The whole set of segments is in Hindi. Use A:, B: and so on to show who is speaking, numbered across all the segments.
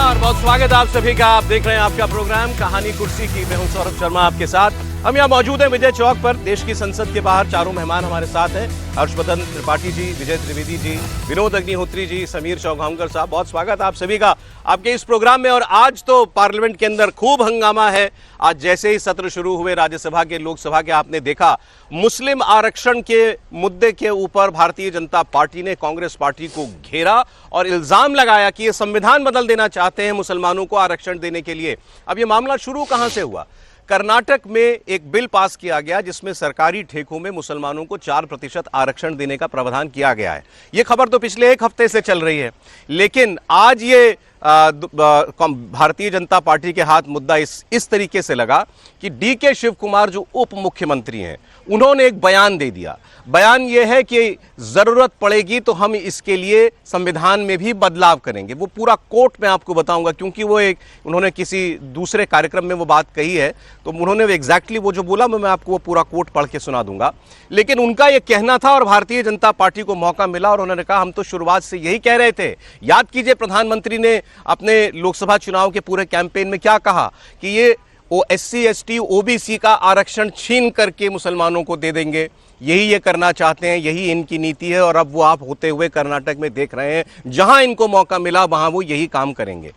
A: नमस्कार, बहुत स्वागत है आप सभी का। आप देख रहे हैं आपका प्रोग्राम कहानी कुर्सी की। मैं हूं सौरभ शर्मा आपके साथ। हम यहाँ मौजूद हैं विजय चौक पर। देश की संसद के बाहर चारों मेहमान हमारे साथ हैं। हर्षवर्धन त्रिपाठी जी, विजय त्रिवेदी जी, विनोद अग्निहोत्री जी, समीर चौघांकर साहब, बहुत स्वागत आप सभी का आपके इस प्रोग्राम में। और आज तो पार्लियामेंट के अंदर खूब हंगामा है। आज जैसे ही सत्र शुरू हुए राज्यसभा के, लोकसभा के, आपने देखा मुस्लिम आरक्षण के मुद्दे के ऊपर भारतीय जनता पार्टी ने कांग्रेस पार्टी को घेरा और इल्जाम लगाया कि ये संविधान बदल देना चाहते हैं मुसलमानों को आरक्षण देने के लिए। अब ये मामला शुरू कहां से हुआ? कर्नाटक में एक बिल पास किया गया जिसमें सरकारी ठेकों में मुसलमानों को 4% आरक्षण देने का प्रावधान किया गया है। ये खबर तो पिछले एक हफ्ते से चल रही है, लेकिन आज ये भारतीय जनता पार्टी के हाथ मुद्दा इस तरीके से लगा कि डीके शिव कुमार जो उप मुख्यमंत्री हैं, उन्होंने एक बयान दे दिया। बयान यह है कि जरूरत पड़ेगी तो हम इसके लिए संविधान में भी बदलाव करेंगे। वो पूरा कोट मैं आपको बताऊंगा, क्योंकि वो उन्होंने किसी दूसरे कार्यक्रम में वो बात कही है, तो उन्होंने एग्जैक्टली वो जो बोला मैं आपको वो पूरा कोट पढ़ के सुना दूंगा। लेकिन उनका ये कहना था और भारतीय जनता पार्टी को मौका मिला और उन्होंने कहा हम तो शुरुआत से यही कह रहे थे। याद कीजिए प्रधानमंत्री ने अपने लोकसभा चुनाव के पूरे कैंपेन में क्या कहा कि ये SC ST OBC का आरक्षण छीन करके मुसलमानों को दे देंगे। यही ये करना चाहते हैं, यही इनकी नीति है। और अब वो आप होते हुए कर्नाटक में देख रहे हैं, जहां इनको मौका मिला वहां वो यही काम करेंगे।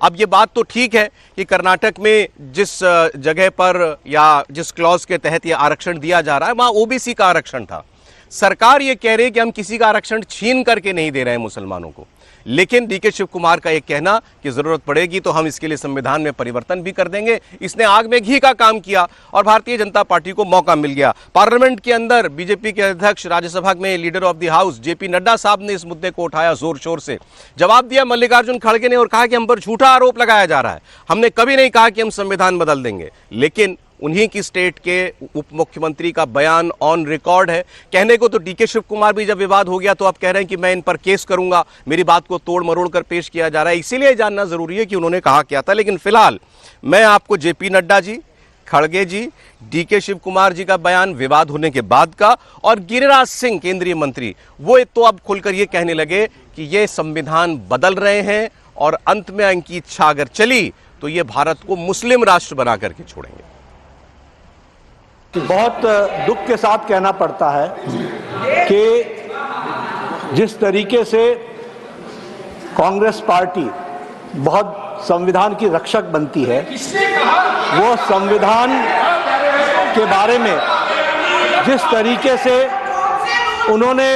A: अब ये बात तो ठीक है कि कर्नाटक में जिस जगह पर या जिस क्लॉज के तहत ये आरक्षण दिया जा रहा है वहां OBC का आरक्षण था। सरकार ये कह रही है कि हम किसी का आरक्षण छीन करके नहीं दे रहे हैं मुसलमानों को। लेकिन डीके शिव कुमार का एक कहना कि जरूरत पड़ेगी तो हम इसके लिए संविधान में परिवर्तन भी कर देंगे। इसने आग में घी का काम किया और भारतीय जनता पार्टी को मौका मिल गया। पार्लियामेंट के अंदर बीजेपी के अध्यक्ष, राज्यसभा में leader of the house JP Nadda साहब ने इस मुद्दे को उठाया, जोर शोर से जवाब दिया मल्लिकार्जुन खड़गे ने और कहा कि हम पर झूठा आरोप लगाया जा रहा है। हमने कभी नहीं कहा कि हम संविधान बदल देंगे। लेकिन उन्हीं की स्टेट के उप मुख्यमंत्री का बयान ऑन रिकॉर्ड है। कहने को तो डीके शिव कुमार भी जब विवाद हो गया तो अब कह रहे हैं कि मैं इन पर केस करूंगा। मेरी बात को तोड़ मरोड़ कर पेश किया जा रहा है। इसीलिए जानना जरूरी है कि उन्होंने कहा क्या था। लेकिन फिलहाल मैं आपको JP नड्डा जी, खड़गे जी, डीके शिव कुमार जी का बयान विवाद होने के बाद का, और गिरिराज सिंह केंद्रीय मंत्री, वो तो अब खुलकर ये कहने लगे कि ये संविधान बदल रहे हैं और अंत में इनकी इच्छा अगर चली तो ये भारत को मुस्लिम राष्ट्र बना करके छोड़ेंगे।
B: बहुत दुख के साथ कहना पड़ता है कि जिस तरीके से कांग्रेस पार्टी बहुत संविधान की रक्षक बनती है, वो संविधान के बारे में जिस तरीके से उन्होंने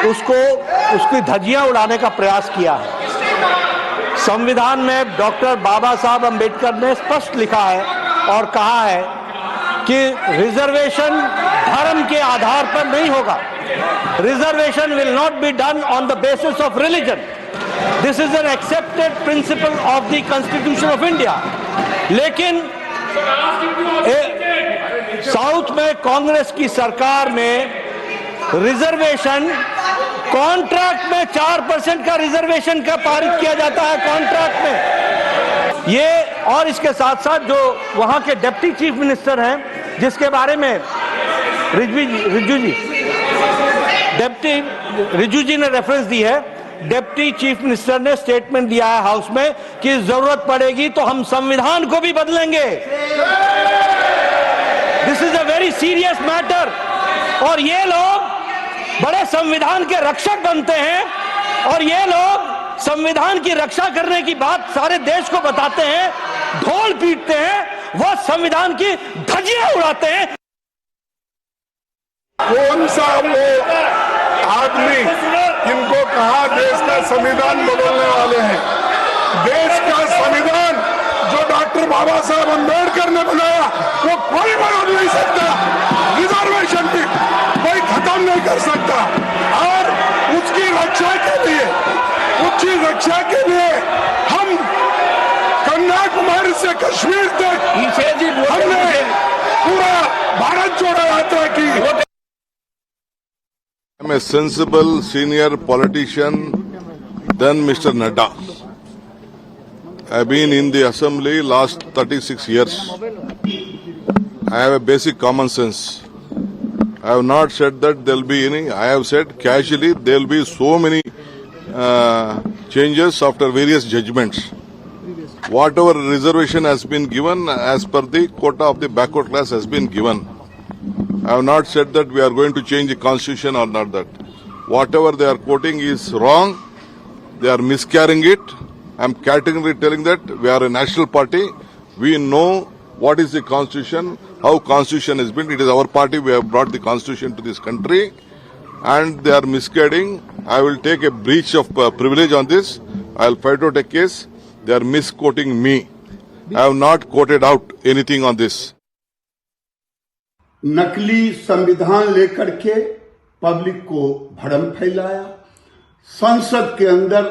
B: उसकी धज्जियां उड़ाने का प्रयास किया है। संविधान में डॉक्टर बाबा साहब अंबेडकर ने स्पष्ट लिखा है और कहा है कि रिजर्वेशन धर्म के आधार पर नहीं होगा। Reservation will not be done on the basis of religion. This is an accepted principle of the constitution of India. लेकिन साउथ में कांग्रेस की सरकार में रिजर्वेशन कॉन्ट्रैक्ट में 4% का रिजर्वेशन का पारित किया जाता है कॉन्ट्रैक्ट में। ये और इसके साथ साथ जो वहां के डिप्टी चीफ मिनिस्टर हैं, जिसके बारे में रिजू जी ने रेफरेंस दी है, डिप्टी चीफ मिनिस्टर ने स्टेटमेंट दिया है हाउस में कि जरूरत पड़ेगी तो हम संविधान को भी बदलेंगे। This is a very serious matter. और ये लोग बड़े संविधान के रक्षक बनते हैं और ये लोग संविधान की रक्षा करने की बात सारे देश को बताते हैं, ढोल पीटते हैं, वो संविधान की धज्जियां उड़ाते हैं।
C: कौन सा वो आदमी जिनको कहा देश का संविधान बदलने वाले हैं? देश का संविधान जो डॉक्टर बाबा साहब अम्बेडकर ने बनाया वो कोई बदल नहीं सकता। रिजर्वेशन भी कोई खत्म नहीं कर सकता। और उसकी रक्षा के लिए हम कन्याकुमारी से कश्मीर तक हमने पूरा भारत जोड़ा यात्रा की।
D: I'm a sensible senior politician than Mr. Nadda. I've been in the assembly last 36 years. I have a basic common sense. I have not said that there will be any. I have said casually there will be so many changes after various judgments. Whatever reservation has been given as per the quota of the backward class has been given. I have not said that we are going to change the constitution or not that. Whatever they are quoting is wrong. They are miscarrying it. I am categorically telling that we are a national party. We know what is the constitution, how constitution has been. It is our party. We have brought the constitution to this country, and they are misguiding. I will take a breach of privilege on this. I will fight out a case. They are misquoting me. I have not quoted out anything on this.
E: नकली संविधान लेकर के पब्लिक को भ्रम फैलाया। संसद के अंदर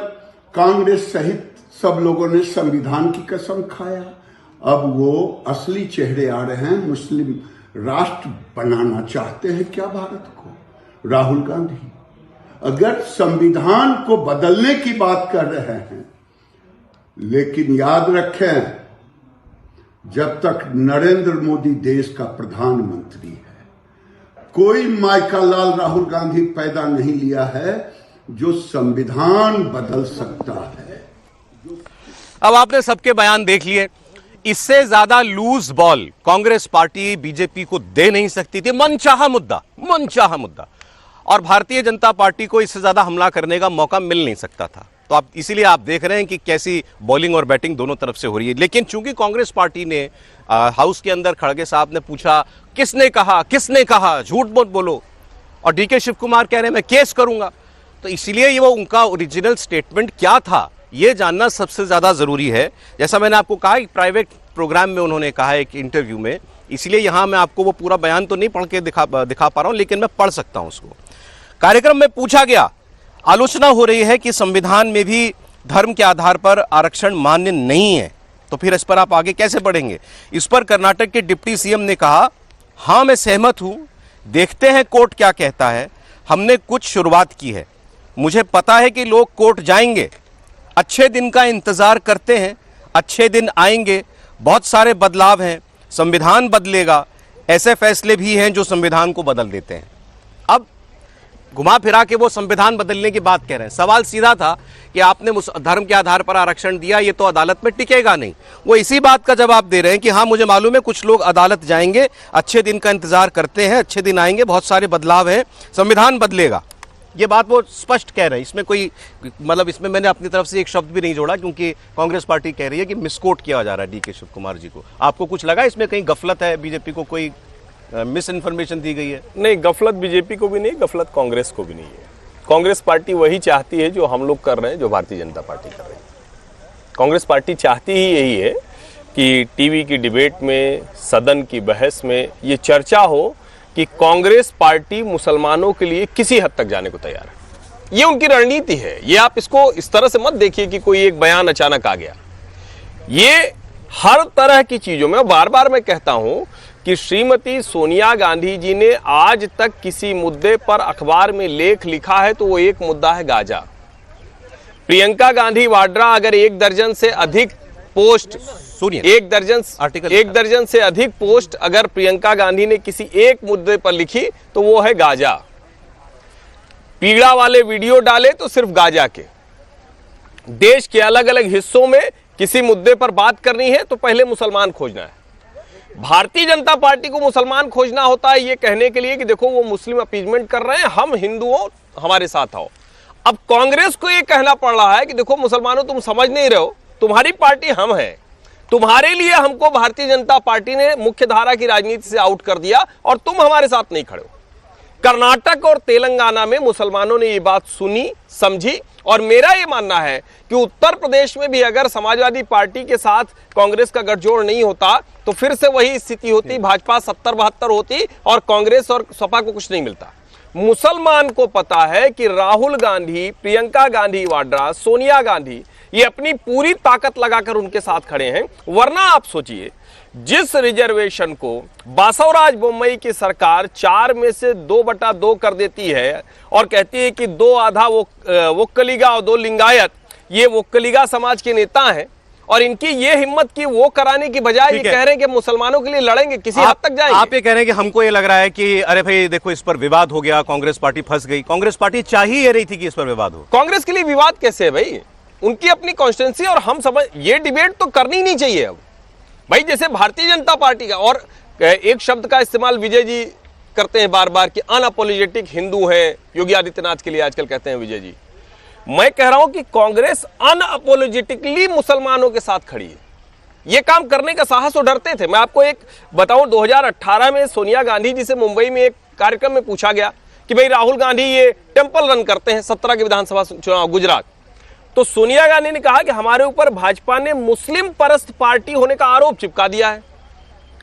E: कांग्रेस सहित सब लोगों ने संविधान की कसम खाया। अब वो असली चेहरे आ रहे हैं। मुस्लिम राष्ट्र बनाना चाहते हैं क्या भारत को? राहुल गांधी अगर संविधान को बदलने की बात कर रहे हैं, लेकिन याद रखें, जब तक नरेंद्र मोदी देश का प्रधानमंत्री है, कोई माइका लाल राहुल गांधी पैदा नहीं लिया है जो संविधान बदल सकता है।
A: अब आपने सबके बयान देख लिए। इससे ज्यादा loose ball Congress party BJP को दे नहीं सकती थी। मनचाहा मुद्दा, और भारतीय जनता पार्टी को इससे ज्यादा हमला करने का मौका मिल नहीं सकता था। तो आप इसीलिए आप देख रहे हैं कि कैसी बॉलिंग और बैटिंग दोनों तरफ से हो रही है। लेकिन चूंकि कांग्रेस पार्टी ने हाउस के अंदर खड़गे साहब ने पूछा किसने कहा झूठ मत बोलो, और डीके शिव कुमार कह रहे हैं मैं केस करूंगा, तो इसीलिए ये वो उनका ओरिजिनल स्टेटमेंट क्या था ये जानना सबसे ज्यादा जरूरी है। जैसा मैंने आपको कहा एक प्राइवेट प्रोग्राम में उन्होंने कहा एक इंटरव्यू में, इसलिए यहां मैं आपको वो पूरा बयान तो नहीं पढ़ के दिखा पा रहा हूं, लेकिन मैं पढ़ सकता हूं उसको। कार्यक्रम में पूछा गया, आलोचना हो रही है कि संविधान में भी धर्म के आधार पर आरक्षण मान्य नहीं है, तो फिर इस पर आप आगे कैसे बढ़ेंगे? इस पर कर्नाटक के डिप्टी सीएम ने कहा, हां मैं सहमत हूं, देखते हैं कोर्ट क्या कहता है। हमने कुछ शुरुआत की है, मुझे पता है कि लोग कोर्ट जाएंगे, अच्छे दिन का इंतजार करते हैं, अच्छे दिन आएंगे, बहुत सारे बदलाव हैं, संविधान बदलेगा, ऐसे फैसले भी हैं जो संविधान को बदल देते हैं। अब घुमा फिरा के वो संविधान बदलने की बात कह रहे हैं। सवाल सीधा था कि आपने धर्म के आधार पर आरक्षण दिया, ये तो अदालत में टिकेगा नहीं। वो इसी बात का जवाब दे रहे हैं कि हाँ मुझे मालूम है कुछ लोग अदालत जाएंगे, अच्छे दिन का इंतजार करते हैं, अच्छे दिन आएंगे, बहुत सारे बदलाव हैं, संविधान बदलेगा। ये बात वो स्पष्ट कह रहे हैं। इसमें कोई मतलब इसमें मैंने अपनी तरफ से एक शब्द भी नहीं जोड़ा, क्योंकि कांग्रेस पार्टी कह रही है कि मिसकोट किया जा रहा है डीके शिव कुमार जी को। आपको कुछ लगा इसमें कहीं गफलत है, बीजेपी को कोई मिस इन्फॉर्मेशन दी गई है?
F: नहीं, गफलत बीजेपी को भी नहीं, गफलत कांग्रेस को भी नहीं है। कांग्रेस पार्टी वही चाहती है जो हम लोग कर रहे हैं, जो भारतीय जनता पार्टी कर रही है। कांग्रेस पार्टी चाहती ही यही है कि टीवी की डिबेट में, सदन की बहस में ये चर्चा हो कि कांग्रेस पार्टी मुसलमानों के लिए किसी हद तक जाने को तैयार है। ये उनकी रणनीति है। ये आप इसको इस तरह से मत देखिए कि कोई एक बयान अचानक आ गया। ये हर तरह की चीजों में, बार बार मैं कहता हूं कि श्रीमती सोनिया गांधी जी ने आज तक किसी मुद्दे पर अखबार में लेख लिखा है तो वो एक मुद्दा है गाजा। प्रियंका गांधी वाड्रा अगर एक दर्जन से अधिक पोस्ट, एक दर्जन से अधिक पोस्ट अगर प्रियंका गांधी ने किसी एक मुद्दे पर लिखी तो वो है गाजा। पीड़ा वाले वीडियो डाले तो सिर्फ गाजा के। देश के अलग अलग हिस्सों में किसी मुद्दे पर बात करनी है तो पहले मुसलमान खोजना है। भारतीय जनता पार्टी को मुसलमान खोजना होता है ये कहने के लिए कि देखो वो मुस्लिम अपीजमेंट कर रहे हैं, हम हिंदुओं हमारे साथ आओ। अब कांग्रेस को ये कहना पड़ रहा है कि देखो मुसलमानों तुम समझ नहीं रहे हो, तुम्हारी पार्टी हम हैं, तुम्हारे लिए हमको भारतीय जनता पार्टी ने मुख्य धारा की राजनीति से आउट कर दिया और तुम हमारे साथ नहीं खड़े हो। कर्नाटक और तेलंगाना में मुसलमानों ने ये बात सुनी, समझी, और मेरा ये मानना है कि उत्तर प्रदेश में भी अगर समाजवादी पार्टी के साथ कांग्रेस का गठजोड़ नहीं होता तो फिर से वही स्थिति होती, भाजपा 70-72 होती और कांग्रेस और सपा को कुछ नहीं मिलता। मुसलमान को पता है कि राहुल गांधी, प्रियंका गांधी वाड्रा, सोनिया गांधी ये अपनी पूरी ताकत लगाकर उनके साथ खड़े हैं। वरना आप सोचिए, जिस रिजर्वेशन को बासवराज बोम्मई की सरकार 4 में से 2/2 कर देती है और कहती है कि 2 आधा वो वोक्कलिगा और 2 लिंगायत, ये वोक्कलिगा समाज के नेता हैं और इनकी ये हिम्मत की वो कराने की बजाय ये कह रहे हैं कि मुसलमानों के लिए लड़ेंगे, किसी हद तक जाएंगे।
A: आप ये कह रहे हैं कि हमको ये लग रहा है कि अरे भाई देखो इस पर विवाद हो गया, कांग्रेस पार्टी फंस गई। कांग्रेस पार्टी चाह ही ये रही थी कि इस पर विवाद हो।
F: कांग्रेस के लिए विवाद कैसे है भाई? उनकी अपनी कॉन्स्टिट्यूंसी, और हम समझ ये डिबेट तो करनी नहीं चाहिए अब भाई। जैसे भारतीय जनता पार्टी का, और एक शब्द का इस्तेमाल विजय जी करते हैं बार बार कि अनअपोलोजेटिक हिंदू हैं, योगी आदित्यनाथ के लिए आजकल कहते हैं विजय जी। मैं कह रहा हूं कि कांग्रेस अनअपोलोजेटिकली मुसलमानों के साथ खड़ी है। यह काम करने का साहस वो डरते थे। मैं आपको एक बताऊं, 2018 में सोनिया गांधी जी से मुंबई में एक कार्यक्रम में पूछा गया कि भाई राहुल गांधी ये टेंपल रन करते हैं 17 के विधानसभा चुनाव गुजरात, तो सोनिया गांधी ने कहा कि हमारे ऊपर भाजपा ने मुस्लिम परस्त पार्टी होने का आरोप चिपका दिया है।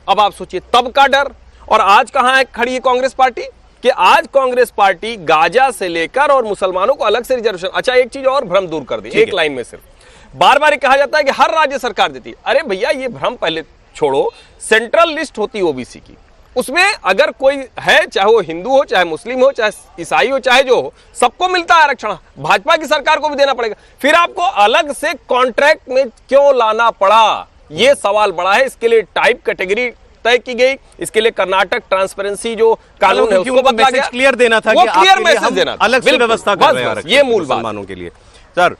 F: अब आप सोचिए, तब का डर, और आज कहां है खड़ी है कांग्रेस पार्टी कि आज कांग्रेस पार्टी गाजा से लेकर और मुसलमानों को अलग से रिजर्वेशन। अच्छा, एक चीज और भ्रम दूर कर दी एक लाइन में, सिर्फ बार बार कहा जाता है कि हर राज्य सरकार देती है। अरे भैया, ये भ्रम पहले छोड़ो। सेंट्रल लिस्ट होती है ओबीसी की, उसमें अगर कोई है, चाहे वो हिंदू हो, चाहे मुस्लिम हो, चाहे ईसाई हो, चाहे जो हो, सबको मिलता है आरक्षण। भाजपा की सरकार को भी देना पड़ेगा। फिर आपको अलग से कॉन्ट्रैक्ट में क्यों लाना पड़ा, ये सवाल बड़ा है। इसके लिए टाइप कैटेगरी तय की गई, इसके लिए कर्नाटक ट्रांसपेरेंसी जो कानून है उसको बदला गया।
A: क्लियर देना था
F: वो
A: कि
F: क्लियर मैसेज देना था,
A: अलग से व्यवस्था कर रहे हैं
F: ये मूल बात
A: मुसलमानों के लिए। सर,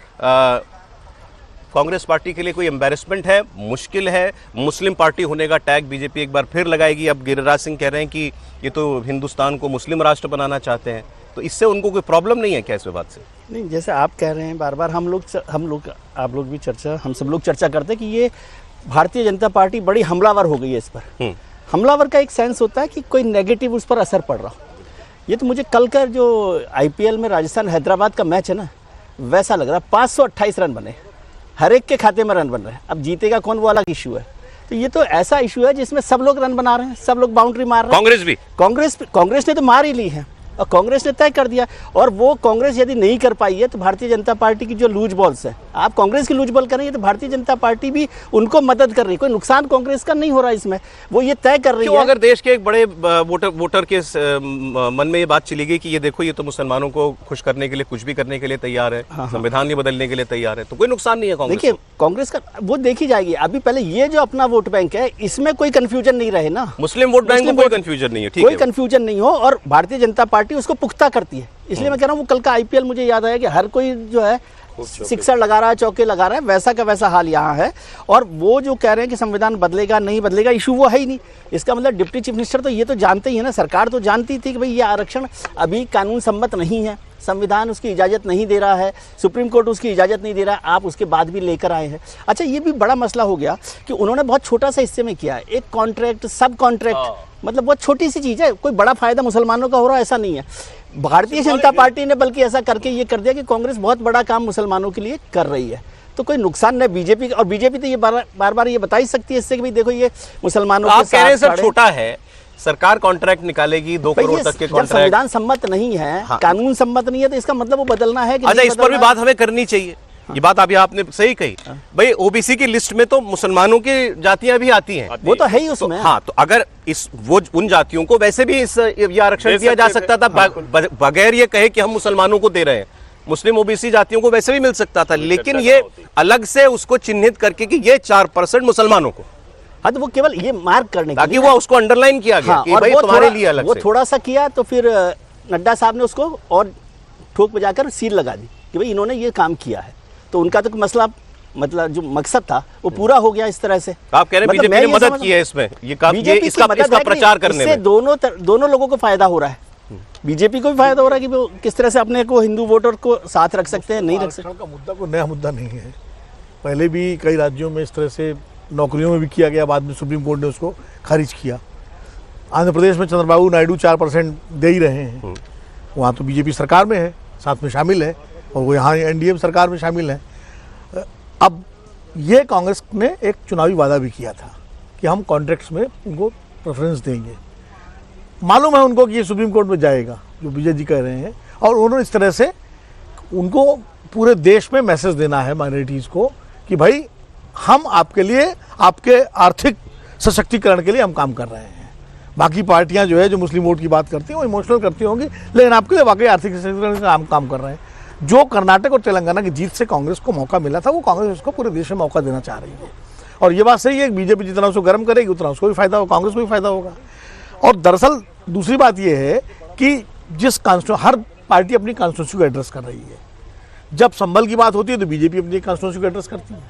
A: कांग्रेस पार्टी के लिए कोई एम्बैरेसमेंट है, मुश्किल है? मुस्लिम पार्टी होने का टैग बीजेपी एक बार फिर लगाएगी। अब गिरिराज सिंह कह रहे हैं कि ये तो हिंदुस्तान को मुस्लिम राष्ट्र बनाना चाहते हैं, तो इससे उनको कोई प्रॉब्लम नहीं है क्या इस बात से?
G: नहीं, जैसे आप कह रहे हैं, बार बार हम लोग आप लोग भी चर्चा, हम सब लोग चर्चा करते हैं कि ये भारतीय जनता पार्टी बड़ी हमलावर हो गई है। इस पर हमलावर का एक सेंस होता है कि कोई नेगेटिव उस पर असर पड़ रहा हो। ये तो मुझे कल का जो आईपीएल में राजस्थान हैदराबाद का मैच है ना, वैसा लग रहा है। 528 रन बने, हर एक के खाते में रन बन रहे हैं। अब जीतेगा कौन, वो अलग इशू है। तो ये तो ऐसा इशू है जिसमें सब लोग रन बना रहे हैं, सब लोग बाउंड्री मार रहे हैं।
A: कांग्रेस भी,
G: कांग्रेस ने तो मार ही ली है, और कांग्रेस ने तय कर दिया। और वो कांग्रेस यदि नहीं कर पाई है तो भारतीय जनता पार्टी की जो लूज बॉल्स है, आप कांग्रेस की लूज बॉल कर रही है तो भारतीय जनता पार्टी भी उनको मदद कर रही है। कोई नुकसान कांग्रेस का नहीं हो रहा इसमें, वो ये तय कर रही है।
A: अगर देश के एक बड़े वोटर के मन में ये बात चली गई कि ये देखो, ये तो मुसलमानों को खुश करने के लिए कुछ भी करने के लिए तैयार है, संविधान नहीं बदलने के लिए तैयार है, तो कोई नुकसान नहीं है कांग्रेस।
G: देखिए, कांग्रेस का वो देखी जाएगी। अभी पहले ये जो अपना वोट बैंक है, इसमें कोई कंफ्यूजन नहीं रहे ना।
A: मुस्लिम वोट बैंक में कोई कंफ्यूजन नहीं है, ठीक है,
G: कोई कंफ्यूजन नहीं हो, और भारतीय जनता पार्टी उसको पुख्ता करती है। इसलिए मैं कह रहा हूँ, वो कल का आईपीएल मुझे याद आया कि हर कोई जो है सिक्सर लगा रहा है, चौके लगा रहा है, वैसा का वैसा हाल यहाँ है। और वो जो कह रहे हैं कि संविधान बदलेगा नहीं बदलेगा, इशू वो है ही नहीं। इसका मतलब डिप्टी चीफ मिनिस्टर तो ये तो जानते ही है ना, सरकार तो जानती थी कि भाई ये आरक्षण अभी कानून सम्मत नहीं है, संविधान उसकी इजाज़त नहीं दे रहा है, सुप्रीम कोर्ट उसकी इजाज़त नहीं दे रहा है, आप उसके बाद भी लेकर आए हैं। अच्छा, ये भी बड़ा मसला हो गया कि उन्होंने बहुत छोटा सा हिस्से में किया है, एक कॉन्ट्रैक्ट, सब कॉन्ट्रैक्ट, मतलब बहुत छोटी सी चीज़ है, कोई बड़ा फायदा मुसलमानों का हो रहा है ऐसा नहीं है। भारतीय जनता पार्टी ने बल्कि ऐसा करके ये कर दिया कि कांग्रेस बहुत बड़ा काम मुसलमानों के लिए कर रही है, तो कोई नुकसान नहीं बीजेपी का। और बीजेपी तो ये बार बार ये बता ही सकती है इससे कि भाई देखो ये मुसलमानों के साथ।
A: आप कह रहे हैं सर छोटा है, सरकार कॉन्ट्रैक्ट निकालेगी 2 करोड़ तक के कॉन्ट्रैक्ट।
G: संविधान सम्मत नहीं है, कानून सम्मत नहीं है, तो इसका मतलब वो बदलना है कि
A: अच्छा, इस पर भी बात हमें करनी चाहिए। ये बात अभी आपने सही कही भाई, ओबीसी की लिस्ट में तो मुसलमानों की जातियां भी आती हैं,
G: वो तो है ही उसमें।
A: हाँ, तो अगर वो उन जातियों को वैसे भी ये आरक्षण दिया जा सकता था, बगैर ये कहे कि हम मुसलमानों को दे रहे हैं। मुस्लिम ओबीसी जातियों को वैसे भी मिल सकता था, लेकिन ये अलग से उसको चिन्हित करके कि ये 4% मुसलमानों को।
G: हाँ, तो वो केवल ये मार्क करने के
A: ताकि वो उसको अंडरलाइन किया गया कि भाई तुम्हारे लिए अलग से।
G: वो थोड़ा सा किया तो फिर नड्डा साहब ने उसको और ठोक बजाकर सील लगा दी कि भाई इन्होंने ये काम किया है, तो उनका तो मसला, मतलब जो मकसद था वो पूरा हो गया इस तरह से।
A: आप कह रहे हैं बीजेपी ने मदद की है इसमें, ये इसका प्रचार करने में
G: दोनों लोगों को फायदा हो रहा है। बीजेपी को भी फायदा हो रहा है कि वो किस तरह से अपने को हिंदू वोटर को साथ रख सकते हैं, नहीं रख सकते।
H: का मुद्दा कोई नया मुद्दा नहीं है, पहले भी कई राज्यों में इस तरह से नौकरियों में भी किया गया, बाद में सुप्रीम कोर्ट ने उसको खारिज किया। आंध्र प्रदेश में चंद्रबाबू नायडू 4% दे ही रहे हैं, वहाँ तो बीजेपी सरकार में है, साथ में शामिल है, और वो यहाँ एनडीए सरकार में शामिल है। अब ये कांग्रेस ने एक चुनावी वादा भी किया था कि हम कॉन्ट्रैक्ट्स में उनको प्रेफरेंस देंगे। मालूम है उनको कि ये सुप्रीम कोर्ट में जाएगा, जो विजय जी कह रहे हैं, और उन्होंने इस तरह से उनको पूरे देश में मैसेज देना है माइनॉरिटीज़ को कि भाई हम आपके लिए, आपके आर्थिक सशक्तिकरण के लिए हम काम कर रहे हैं। बाकी पार्टियां जो है जो मुस्लिम वोट की बात करती हैं वो इमोशनल करती होंगी, लेकिन आपके लिए वाकई आर्थिक सशक्तिकरण का हम काम कर रहे हैं। जो कर्नाटक और तेलंगाना की जीत से कांग्रेस को मौका मिला था, वो कांग्रेस उसको पूरे देश में मौका देना चाह रही है। और ये बात सही है कि बीजेपी जितना उसको गर्म करेगी उतना उसको भी फायदा होगा, कांग्रेस को भी फायदा होगा। और दरअसल दूसरी बात यह है कि हर पार्टी अपनी कॉन्स्टिट्यूंसी को एड्रेस कर रही है। जब संभल की बात होती है तो बीजेपी अपनी कॉन्स्टिट्यूंसी को एड्रेस करती है,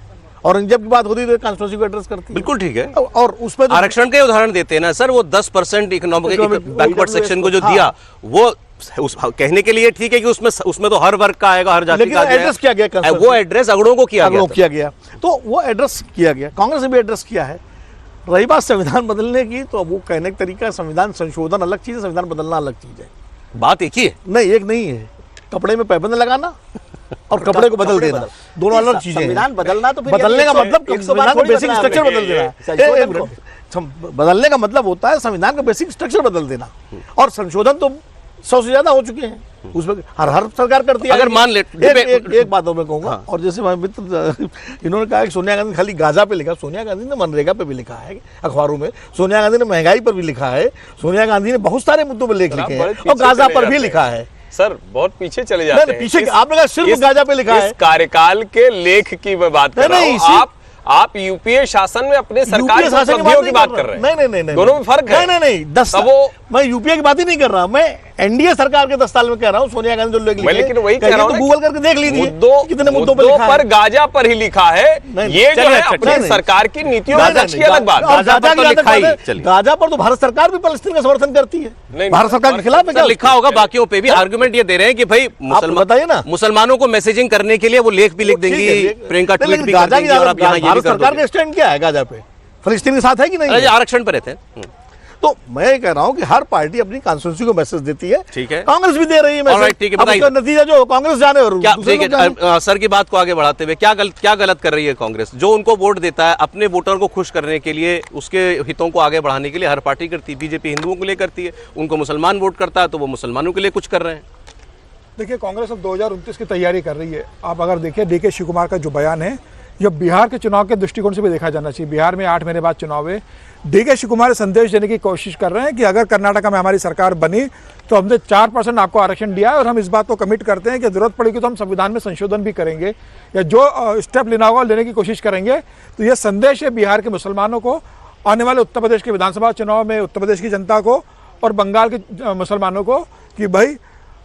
H: औरंगजेब की बात होती है तो कॉन्स्टिट्यूंसी को एड्रेस करती है।
A: बिल्कुल ठीक है।
H: और उसमें
A: आरक्षण के उदाहरण देते हैं ना सर, वो 10% इकोनॉमिक बैकवर्ड सेक्शन को जो दिया, वो कहने के लिए ठीक है कि उसमें तो हर वर्ग का आएगा, हर जाति का
H: एड्रेस किया गया,
A: वो एड्रेस अगड़ों को किया
H: गया, तो वो एड्रेस किया गया, कांग्रेस ने भी एड्रेस किया है। रही बात संविधान बदलने की, तो वो कहने का तरीका, संविधान संशोधन अलग चीज है, संविधान बदलना अलग चीज है।
A: बात एक ही है?
H: नहीं, एक नहीं है। कपड़े में पैबंद लगाना और कपड़े को बदल देना दोनों अलग चीजें।
G: संविधान बदलना तो
H: बदलने का मतलब संविधान का बेसिक स्ट्रक्चर बदल देना। बदलने का मतलब होता है संविधान का बेसिक स्ट्रक्चर बदल देना, और संशोधन तो 100 से ज्यादा हो चुके हैं, उसमें हर सरकार करती है।
A: अगर मान ले
H: एक बात मैं कहूंगा, और जैसे हमारे मित्र इन्होंने कहा कि सोनिया गांधी खाली गाजा पे लिखा, सोनिया गांधी ने मनरेगा पे भी लिखा है अखबारों में, सोनिया गांधी ने महंगाई पर भी लिखा है, सोनिया गांधी ने बहुत सारे मुद्दों पर लेख लिखे हैं, और गाजा पर भी लिखा है।
F: सर बहुत पीछे चले जाते हैं।
H: पीछे आपने कहा सिर्फ गाजा पे लिखा है।
F: इस कार्यकाल के लेख की मैं बात कर रहा हूं। आप यूपीए शासन में अपने सरकारी उपलब्धियों की बात कर रहे हैं। नहीं, दोनों में फर्क है।
H: नहीं, 10 मैं यूपीए की बात ही नहीं कर रहा, मैं एनडीए सरकार के 10 साल में कह रहा हूँ। सोनिया गांधी जो लेख लिखे,
F: लेकिन वही कह रहा हूं,
H: गूगल करके देख लीजिए कितने मुद्दों
F: पर गाजा पर ही लिखा है। ये जो है अपनी सरकार की नीतियों में अच्छी अलग बात।
H: गाजा पर तो भारत सरकार भी फलस्तीन का समर्थन करती है, भारत सरकार के खिलाफ
A: लिखा होगा। बाकियों पे भी आर्गुमेंट ये दे रहे हैं कि भाई
H: बताइए ना,
A: मुसलमानों को मैसेजिंग करने के लिए वो लेख भी लिख देंगी, प्रियंका ट्वीट भी कर देंगी, और आप यहाँ ये भी कर
H: सरकार का स्टैंड क्या है गाजा पे, फलस्तीन के साथ है कि नहीं?
A: आरक्षण पर रहते हैं।
H: तो मैं कह रहा हूं कि हर पार्टी अपनी कॉन्स्टिट्यूंसी को मैसेज देती है।
A: ठीक है,
H: कांग्रेस भी दे रही है मैसेज।
A: ठीक है, बताइए
H: नतीजा जो कांग्रेस जाने और
A: क्या सर की बात को आगे बढ़ाते हुए क्या गलत कर रही है कांग्रेस? जो उनको वोट देता है अपने वोटर को खुश करने के लिए, उसके हितों को आगे बढ़ाने के लिए हर पार्टी करती है। बीजेपी हिंदुओं के लिए करती है, उनको मुसलमान वोट करता है तो वो मुसलमानों के लिए कुछ कर रहे हैं।
I: देखिए, कांग्रेस अब 2029 की तैयारी कर रही है। आप अगर देखिए डीके शिव कुमार का जो बयान है, जो बिहार के चुनाव के दृष्टिकोण से भी देखा जाना चाहिए। बिहार में 8 महीने बाद चुनाव है। डीके शिव कुमार संदेश देने की कोशिश कर रहे हैं कि अगर कर्नाटक में हमारी सरकार बनी तो हमने 4% आपको आरक्षण दिया है, और हम इस बात को कमिट करते हैं कि जरूरत पड़ेगी तो हम संविधान में संशोधन भी करेंगे, या जो स्टेप लेना होगा लेने की कोशिश करेंगे। तो यह संदेश है बिहार के मुसलमानों को, आने वाले उत्तर प्रदेश के विधानसभा चुनाव में उत्तर प्रदेश की जनता को, और बंगाल के मुसलमानों को, कि भाई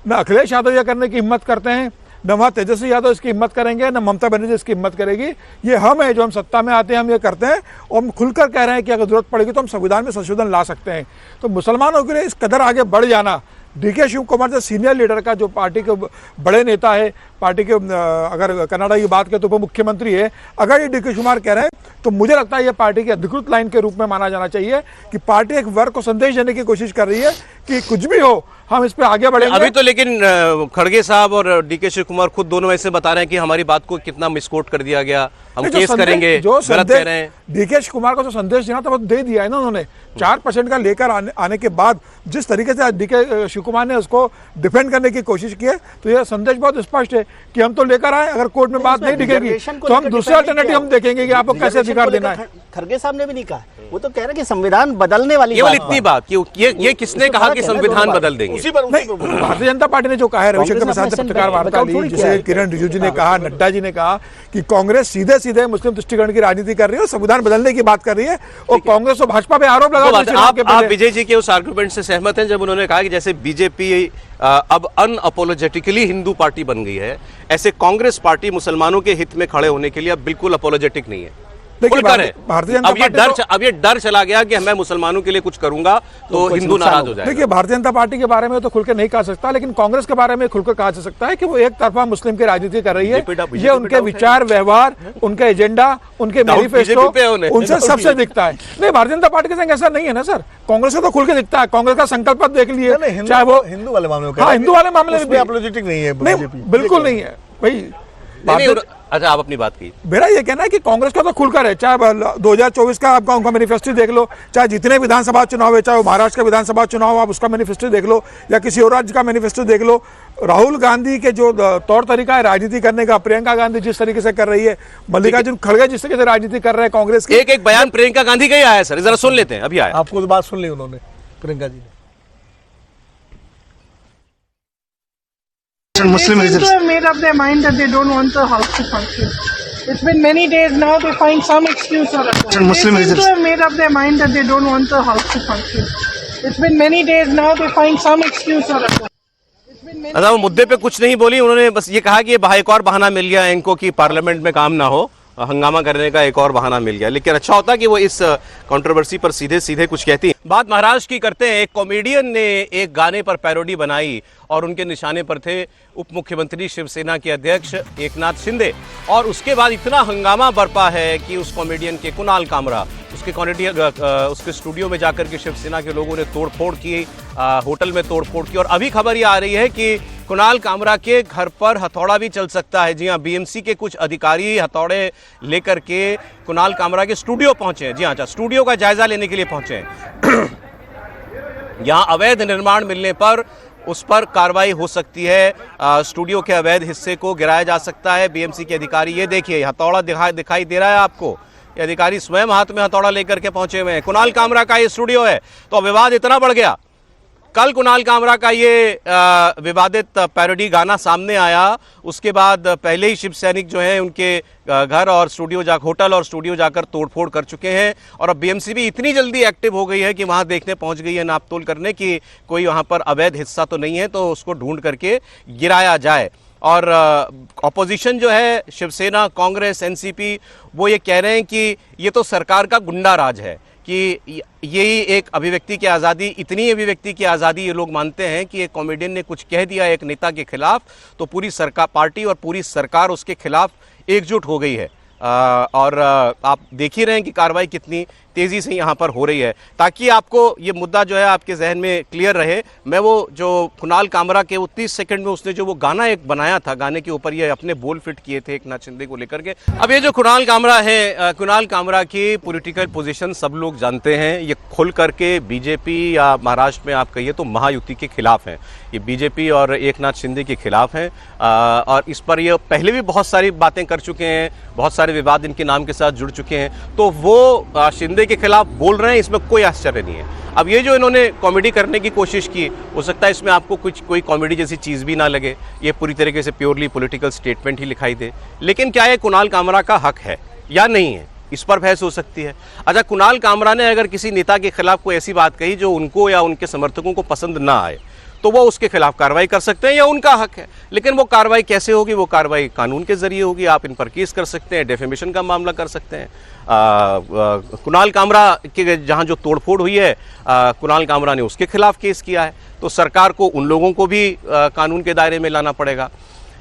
I: न अखिलेश यादव यह करने की हिम्मत करते हैं, न वहाँ तेजस्वी यादव इसकी हिम्मत करेंगे, न ममता बनर्जी इसकी हिम्मत करेगी। ये हम है जो हम सत्ता में आते हैं, हम ये करते हैं, और हम खुलकर कह रहे हैं कि अगर जरूरत पड़ेगी तो हम संविधान में संशोधन ला सकते हैं। तो मुसलमानों के लिए इस कदर आगे बढ़ जाना, डीके शिव कुमार जो सीनियर लीडर का, जो पार्टी के बड़े नेता है, पार्टी के अगर कर्नाटक की बात करें तो उप मुख्यमंत्री है, अगर ये डीके शिव कुमार कह रहे हैं तो मुझे लगता है ये पार्टी की अधिकृत लाइन के रूप में माना जाना चाहिए कि पार्टी एक वर्ग को संदेश देने की कोशिश कर रही है कि कुछ भी हो हम इस पे आगे बढ़ेंगे।
A: अभी तो लेकिन खड़गे साहब और डीके शिव कुमार खुद दोनों ऐसे बता रहे हैं कि हमारी बात को कितना मिसकोट कर दिया गया, हम केस करेंगे, गलत कह रहे हैं।
I: डीके शिव कुमार को जो संदेश देना था वो दे दिया है ना उन्होंने। 4% का लेकर आने के बाद जिस तरीके से डीके शिव कुमार ने उसको डिफेंड करने की कोशिश की है, तो यह संदेश बहुत स्पष्ट है कि हम तो लेकर आए, अगर कोर्ट में बात नहीं टिकेगी तो हम दूसरे अल्टरनेटिव हम देखेंगे कि आपको कैसे अधिकार देना है।
G: खड़गे साहब ने भी नहीं कहा, वो तो कह रहे हैं कि संविधान बदलने वाली
A: केवल इतनी बात कि ये किसने कहा कि संविधान बदल देंगे?
I: भारतीय जनता पार्टी ने जो कहा है, रविशंकर प्रसाद ने पत्रकार वार्ता ली, जिसे किरण रिजिजू ने कहा, नड्डा जी ने कहा कि कांग्रेस सीधे सीधे मुस्लिम तुष्टिकरण की राजनीति कर रही है, संविधान बदलने की बात कर रही है, और कांग्रेस और भाजपा पे आरोप लगा।
A: आप विजय जी के उस आर्गुमेंट से सहमत हैं जब उन्होंने कहा कि जैसे बीजेपी अब अनअपोलोजेटिकली हिंदू पार्टी बन गई है, ऐसे कांग्रेस पार्टी मुसलमानों के हित में खड़े होने के लिए अब बिल्कुल अपोलोजेटिक नहीं है? अब ये डर चला गया कि मैं मुसलमानों के लिए कुछ करूंगा तो हिंदू नाराज हो जाएगा।
I: देखिए, भारतीय जनता पार्टी के बारे में तो खुलकर नहीं कहा सकता, लेकिन कांग्रेस के बारे में खुलकर कहा जा सकता है कि वो एक तरफा मुस्लिम की राजनीति कर रही है। ये उनके विचार, व्यवहार, उनके एजेंडा, उनके मैनिफेस्टो, उनसे सबसे दिखता है। नहीं, भारतीय जनता पार्टी के संग ऐसा नहीं है ना सर, कांग्रेस का तो खुल के दिखता है। कांग्रेस का संकल्प देख लिए, चाहे वो
H: हिंदू वाले मामले में,
I: हाँ हिंदू वाले मामले में
H: अपोलोजेटिक नहीं है,
I: बिल्कुल नहीं है भाई।
A: अच्छा, आप अपनी बात की।
I: मेरा ये कहना है कि कांग्रेस का तो खुलकर है, चाहे 2024 का आपका उनका मैनिफेस्टो देख लो, चाहे जितने विधानसभा चुनाव है, चाहे वो महाराष्ट्र का विधानसभा चुनाव आप उसका मैनिफेस्टो देख लो, या किसी और राज्य का मैनिफेस्टो देख लो। राहुल गांधी के जो तौर तरीका है राजनीति करने का, प्रियंका गांधी जिस तरीके से कर रही है, मल्लिकार्जुन खड़गे जिस तरीके से राजनीति कर रहे हैं कांग्रेस की।
A: एक बयान प्रियंका गांधी का ही आया सर, जरा सुन लेते हैं, अभी आया।
H: आपको तो बात सुन ली उन्होंने, प्रियंका जी ने।
J: Muslim seem to have made up their mind that they don't want the house to function. It's been many days now. They find some excuse or other. They seem to have made up their mind that they don't want the house to function. It's been many days now. They find some excuse or other.
A: वो मुद्दे पे कुछ नहीं बोली, उन्होंने बस ये कहा कि एक और बहाना मिल गया इनको कि पार्लियामेंट में काम ना हो, हंगामा करने का एक और बहाना मिल गया। लेकिन अच्छा होता कि वो इस कंट्रोवर्सी पर सीधे सीधे कुछ कहती। बात महाराष्ट्र की करते हैं। एक कॉमेडियन ने एक गाने पर पैरोडी बनाई और उनके निशाने पर थे उप मुख्यमंत्री शिवसेना के अध्यक्ष एकनाथ शिंदे, और उसके बाद इतना हंगामा बरपा है कि उस कॉमेडियन के कुणाल कामरा उसके स्टूडियो में जाकर के शिवसेना के लोगों ने तोड़फोड़ की, होटल में तोड़फोड़ की, और अभी खबर ये आ रही है कि कुणाल कामरा के घर पर हथौड़ा भी चल सकता है। जी हाँ, बीएमसी के कुछ अधिकारी हथौड़े लेकर के कुणाल कामरा के स्टूडियो पहुंचे हैं। जी हाँ, स्टूडियो का जायजा लेने के लिए पहुंचे हैं। यहाँ अवैध निर्माण मिलने पर उस पर कार्रवाई हो सकती है, स्टूडियो के अवैध हिस्से को गिराया जा सकता है। बीएमसी के अधिकारी, ये देखिए हथौड़ा दिखाई दे रहा है आपको, ये अधिकारी स्वयं हाथ में हथौड़ा लेकर के पहुंचे हुए हैं। कुणाल कामरा का ये स्टूडियो है। तो विवाद इतना बढ़ गया, कल कुणाल कामरा का ये विवादित पैरोडी गाना सामने आया, उसके बाद पहले ही शिव सैनिक जो हैं उनके घर और स्टूडियो होटल और स्टूडियो जाकर तोड़फोड़ कर चुके हैं, और अब बीएमसी भी इतनी जल्दी एक्टिव हो गई है कि वहां देखने पहुंच गई है नापतोल करने की कोई वहां पर अवैध हिस्सा तो नहीं है, तो उसको ढूंढ करके गिराया जाए। और ऑपोजिशन जो है, शिवसेना, कांग्रेस, एनसीपी, वो ये कह रहे हैं कि ये तो सरकार का गुंडा राज है, कि यही एक अभिव्यक्ति की आज़ादी, इतनी अभिव्यक्ति की आज़ादी ये लोग मानते हैं कि एक कॉमेडियन ने कुछ कह दिया एक नेता के खिलाफ तो पूरी सरकार, पार्टी और पूरी सरकार उसके खिलाफ एकजुट हो गई है। और आप देख ही रहे हैं कि कार्रवाई कितनी तेज़ी से यहाँ पर हो रही है। ताकि आपको ये मुद्दा जो है आपके जहन में क्लियर रहे, मैं वो जो कुणाल कामरा के वो 30 सेकंड में उसने जो वो गाना एक बनाया था, गाने के ऊपर ये अपने बोल फिट किए थे एकनाथ शिंदे को लेकर के। अब ये जो कुणाल कामरा है, कुणाल कामरा की पॉलिटिकल पोजीशन सब लोग जानते हैं। ये खुल करके बीजेपी या महाराष्ट्र में आप कहिए तो महायुति के खिलाफ हैं, ये बीजेपी और एकनाथ शिंदे के खिलाफ हैं। और इस पर ये पहले भी बहुत सारी बातें कर चुके हैं, बहुत सारे विवाद इनके नाम के साथ जुड़ चुके हैं, तो वो शिंदे के खिलाफ बोल रहे हैं, इसमें कोई आश्चर्य नहीं है। अब ये जो इन्होंने कॉमेडी करने की कोशिश की, हो सकता है इसमें आपको कोई कॉमेडी जैसी चीज़ भी ना लगे, ये पूरी तरीके से प्योरली पॉलिटिकल स्टेटमेंट ही लिखाई दे। लेकिन क्या ये कुणाल कामरा का हक है या नहीं है, इस पर बहस हो सकती है। अच्छा, कुणाल कामरा ने अगर किसी नेता के खिलाफ कोई ऐसी बात कही जो उनको या उनके समर्थकों को पसंद ना आए, तो वो उसके खिलाफ कार्रवाई कर सकते हैं, या उनका हक है। लेकिन वो कार्रवाई कैसे होगी? वो कार्रवाई कानून के जरिए होगी। आप इन पर केस कर सकते हैं, डेफेमेशन का मामला कर सकते हैं। कुणाल कामरा के जहां जो तोड़फोड़ हुई है, कुणाल कामरा ने उसके खिलाफ केस किया है, तो सरकार को उन लोगों को भी कानून के दायरे में लाना पड़ेगा।